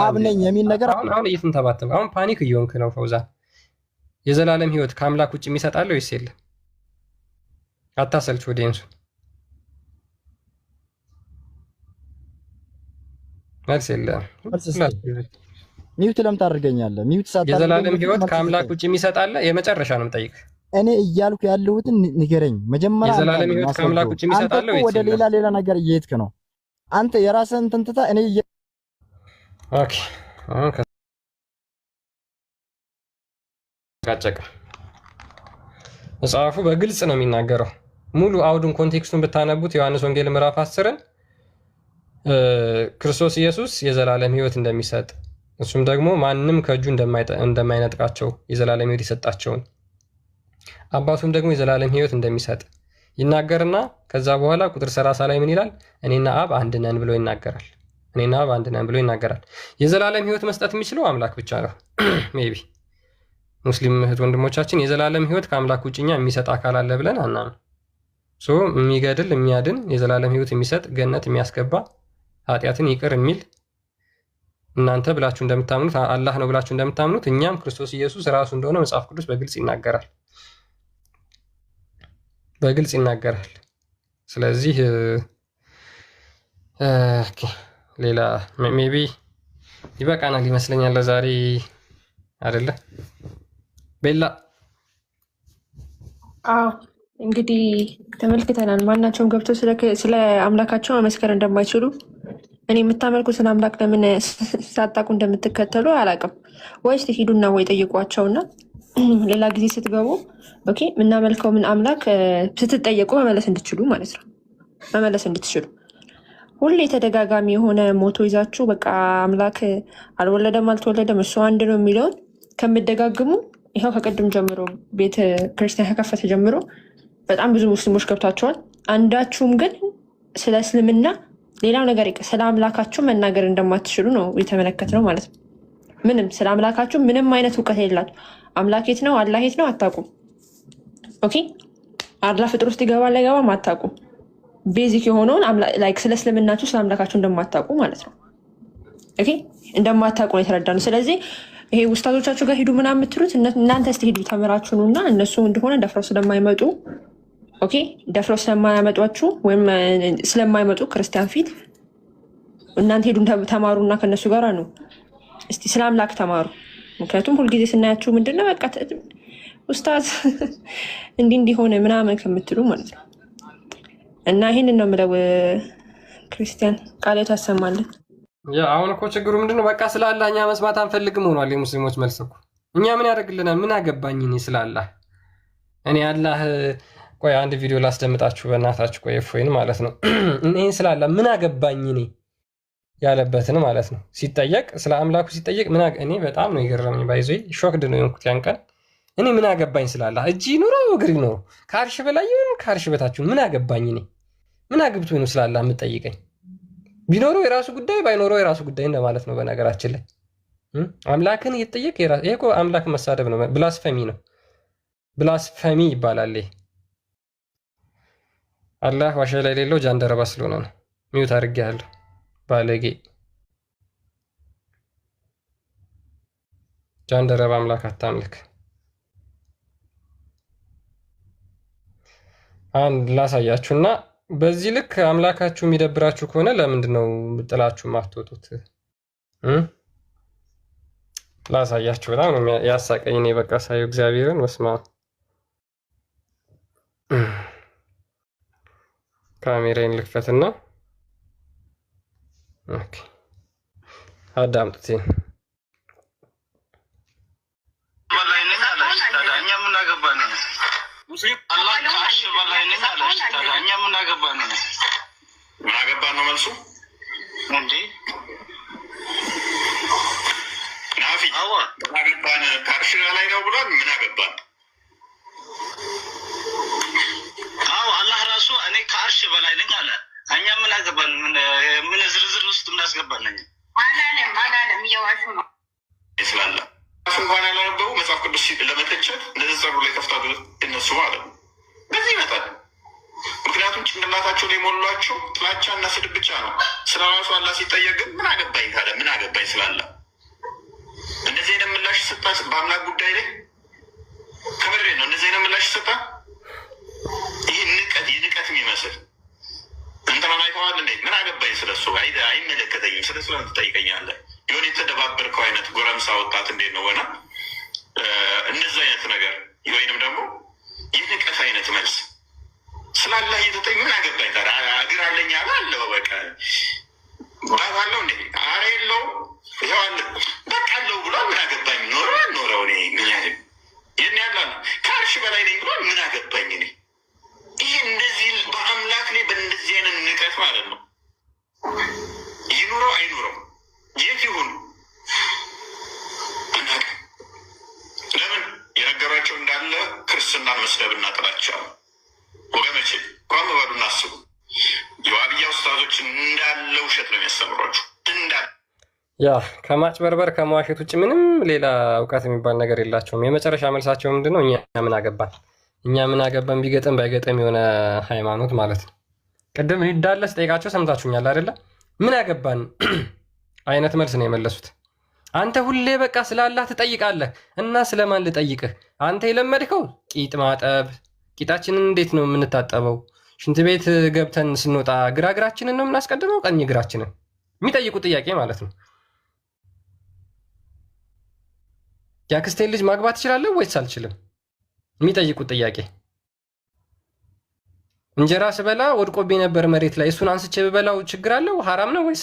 አብ ነኝ የሚል ነገር አሁን እየተንተባተበ አሁን ፓኒክ እየሆንክ ነው ፈውዛን። የዘላለም ሕይወት ከአምላክ ውጪ የሚሰጣል ወይስ የለም? አታሰልች ወዲንሱ መልስ የለም። ሚውት ለምን ታደርገኛለህ? ሚውት ሳታደርገኝ የዘላለም ሕይወት ከአምላክ ውጪ የሚሰጣል? የመጨረሻ ነው የምጠይቅ። እኔ እያልኩ ያለሁትን ንገረኝ መጀመሪያ። የዘላለም ሕይወት ከአምላክ ውጪ የሚሰጣል ወይስ ወደ ሌላ ነገር እየሄድክ ነው አንተ? የራስህን ትንትታ እኔ ኦኬ። ካጨቀ መጽሐፉ በግልጽ ነው የሚናገረው። ሙሉ አውዱን ኮንቴክስቱን ብታነቡት ዮሐንስ ወንጌል ምዕራፍ 10ን ክርስቶስ ኢየሱስ የዘላለም ሕይወት እንደሚሰጥ እሱም ደግሞ ማንም ከእጁ እንደማይነጥቃቸው የዘላለም ሕይወት የሰጣቸውን አባቱም ደግሞ የዘላለም ሕይወት እንደሚሰጥ ይናገርና ከዛ በኋላ ቁጥር 30 ላይ ምን ይላል? እኔና አብ አንድ ነን ብሎ ይናገራል። እኔና አብ አንድ ነን ብሎ ይናገራል። የዘላለም ሕይወት መስጠት የሚችለው አምላክ ብቻ ነው። ሜቢ ሙስሊም እህት ወንድሞቻችን የዘላለም ሕይወት ከአምላክ ውጭኛ የሚሰጥ አካል አለ ብለን አናምን። የሚገድል የሚያድን የዘላለም ሕይወት የሚሰጥ ገነት የሚያስገባ ኃጢአትን ይቅር የሚል እናንተ ብላችሁ እንደምታምኑት አላህ ነው ብላችሁ እንደምታምኑት እኛም ክርስቶስ ኢየሱስ ራሱ እንደሆነ መጽሐፍ ቅዱስ በግልጽ ይናገራል፣ በግልጽ ይናገራል። ስለዚህ ሌላ ሜቢ ይበቃናል ይመስለኛል ለዛሬ አይደለ ቤላ? አዎ እንግዲህ ተመልክተናል። ማናቸውም ገብተው ስለ አምላካቸው መመስከር እንደማይችሉ እኔ የምታመልኩትን አምላክ ለምን ሳታውቁ እንደምትከተሉ አላውቅም። ወይስ ሂዱና ወይ ጠይቋቸውና ሌላ ጊዜ ስትገቡ ኦኬ የምናመልከው ምን አምላክ ስትጠየቁ መመለስ እንድትችሉ ማለት ነው። መመለስ እንድትችሉ ሁሌ ተደጋጋሚ የሆነ ሞቶ ይዛችሁ በቃ አምላክ አልወለደም አልተወለደም እሱ አንድ ነው የሚለውን ከምደጋግሙ ይኸው ከቅድም ጀምሮ ቤተ ክርስቲያን ከከፈተ ጀምሮ በጣም ብዙ ሙስሊሞች ገብታችኋል። አንዳችሁም ግን ስለ እስልምና ሌላው ነገር ስለ አምላካችሁ መናገር እንደማትችሉ ነው የተመለከትነው ማለት ነው። ምንም ስለ አምላካችሁ ምንም አይነት እውቀት የላችሁ። አምላክ የት ነው አላህ የት ነው አታውቁም። ኦኬ አላህ ፍጥር ውስጥ ይገባል አይገባም አታውቁም። ቤዚክ የሆነውን ስለ እስልምናችሁ ስለ አምላካችሁ እንደማታውቁ ማለት ነው። ኦኬ እንደማታውቁ ነው የተረዳነው። ስለዚህ ይሄ ውስታዞቻችሁ ጋር ሂዱ ምናምን የምትሉት እናንተ እስቲ ሂዱ ተምራችሁ ነው እና እነሱ እንደሆነ ደፍረው ስለማይመጡ ኦኬ ደፍረው ስለማያመጧችሁ ወይም ስለማይመጡ ክርስቲያን ፊት እናንተ ሄዱ ተማሩና ከነሱ ጋር ነው እስቲ ስለ አምላክ ተማሩ። ምክንያቱም ሁልጊዜ ስናያችሁ ምንድነው በቃ ኡስታዝ እንዲህ እንዲሆነ ምናምን ከምትሉ ማለት ነው። እና ይህንን ነው የምለው። ክርስቲያን ቃሌቱ ያሰማልን። አሁን እኮ ችግሩ ምንድነው? በቃ ስለ አላህ እኛ መስማት አንፈልግም ሆኗል የሙስሊሞች መልስ እኮ። እኛ ምን ያደርግልናል? ምን አገባኝ እኔ ስለ አላህ። እኔ አላህ ቆይ አንድ ቪዲዮ ላስደምጣችሁ በእናታችሁ። ቆይ እፎይን ማለት ነው። ይህን ስለ አላህ ምን አገባኝ እኔ ያለበትን ማለት ነው። ሲጠየቅ ስለ አምላኩ ሲጠየቅ እኔ በጣም ነው የገረመኝ። ባይዞ ሾክድ ነው የሆንኩት ያን ቀን። እኔ ምን አገባኝ ስላለ እጅ ኑሮ እግር ኑሮ ከአርሽ በላይ ይሁን ከአርሽ በታችሁ ምን አገባኝ? እኔ ምን አግብቶ ነው ስላለ የምጠይቀኝ? ቢኖረው የራሱ ጉዳይ ባይኖረው የራሱ ጉዳይ እንደማለት ነው። በነገራችን ላይ አምላክን እየተጠየቅ ይሄ እኮ አምላክ መሳደብ ነው፣ ብላስፈሚ ነው። ብላስፈሚ ይባላል። አላህ ዋሻ ላይ የሌለው ጃንደረባ ስለሆነ ነው። ሚውት አድርጌያለሁ። ባለጌ ጃንደረባ አምላክ አታምልክ። አንድ ላሳያችሁና በዚህ ልክ አምላካችሁ የሚደብራችሁ ከሆነ ለምንድን ነው ጥላችሁ ማትወጡት? ላሳያችሁ። በጣም ነው ያሳቀኝ። እኔ በቃ ሳየው እግዚአብሔርን ወስማ ካሜራዬን ልክፈትና ኦኬ አዳምጡት። አላህ ከአርሽ በላይ ነኝ አለች። ታዲያ እኛ ምን አገባን ነው? ምን አገባን ነው መልሱ እንዴ? ናፊ ምን አገባን? ከአርሽ በላይ ነው ብሏል። ምን አገባን? አዎ አላህ ራሱ እኔ ከአርሽ በላይ ነኝ አለ። እኛ ምን አገባን? ምን ዝርዝር ውስጥ ምን አስገባን? ነኝ አላለም እየዋሹ ነው ስላለ እንኳን ያላነበቡ መጽሐፍ ቅዱስ ለመተቸት ንጽጽሩ ላይ ከፍታሉ እነሱ ማለት ነው። በዚህ ይመጣል። ምክንያቱም ጭንቅላታቸው ላይ የሞሏቸው ጥላቻ እና ስድብ ብቻ ነው። ስለ ራሱ አላህ ሲጠየቅ ግን ምን አገባኝ ታዲያ ምን አገባኝ ስላለ እንደዚህ አይነት ምላሽ ሰጣ። በአምላክ ጉዳይ ላይ ከምሬ ነው እንደዚህ አይነት ምላሽ ሰጣ። ይህ ንቀት የሚመስል እንትናን አይተዋል እንዴ? ምን አገባኝ ስለሱ አይመለከተኝም። ስለሱ ለምን ትጠይቀኛለህ? የሆነ የተደባበርከው አይነት ጎረምሳ ወጣት እንዴት ነው ሆነ እንደዚህ አይነት ነገር ወይንም ደግሞ የንቀት አይነት መልስ ስላላህ እየተጠኝ ምን አገባኝ ታዲያ እግር አለኝ አለ አለ በቃ ባብ አለው እንዴ? አረ የለውም ይኸው አለ በቃ አለው ብሏል። ምን አገባኝ ኖረ ኖረው እኔ ምን ያህል ይህን ያላል ከአርሽ በላይ ነኝ ብሏል። ምን አገባኝ እኔ ይህ እንደዚህ በአምላክ ላይ በእንደዚህ አይነት ንቀት ማለት ነው ይኑረው አይኑረው የት ይሁን እናቅ ለምን የነገሯቸው እንዳለ ክርስትናን መስደብና ጥላቻ ወገኖቼ ቋም በሉና አስቡ። የዋብያ ኡስታዞችን እንዳለ ውሸት ነው የሚያስተምሯቸው። ያ ከማጭበርበር ከመዋሸት ውጭ ምንም ሌላ እውቀት የሚባል ነገር የላቸውም። የመጨረሻ መልሳቸው ምንድን ነው? እኛ ምን አገባን፣ እኛ ምን አገባን፣ ቢገጥም ባይገጥም የሆነ ሃይማኖት ማለት ነው። ቅድም እንዳለ ስጠይቃቸው ሰምታችሁኛል አይደለ? ምን አገባን አይነት መልስ ነው የመለሱት። አንተ ሁሌ በቃ ስለ አላህ ትጠይቃለህ እና ስለማን ልጠይቅህ? አንተ የለመድከው ቂጥ ማጠብ፣ ቂጣችንን እንዴት ነው የምንታጠበው? ሽንት ቤት ገብተን ስንወጣ ግራ እግራችንን ነው የምናስቀድመው ቀኝ እግራችንን? የሚጠይቁት ጥያቄ ማለት ነው። የአክስቴን ልጅ ማግባት እችላለሁ ወይስ አልችልም? የሚጠይቁት ጥያቄ። እንጀራ ስበላ ወድቆብኝ ነበር መሬት ላይ፣ እሱን አንስቼ ብበላው ችግር አለው? ሐራም ነው ወይስ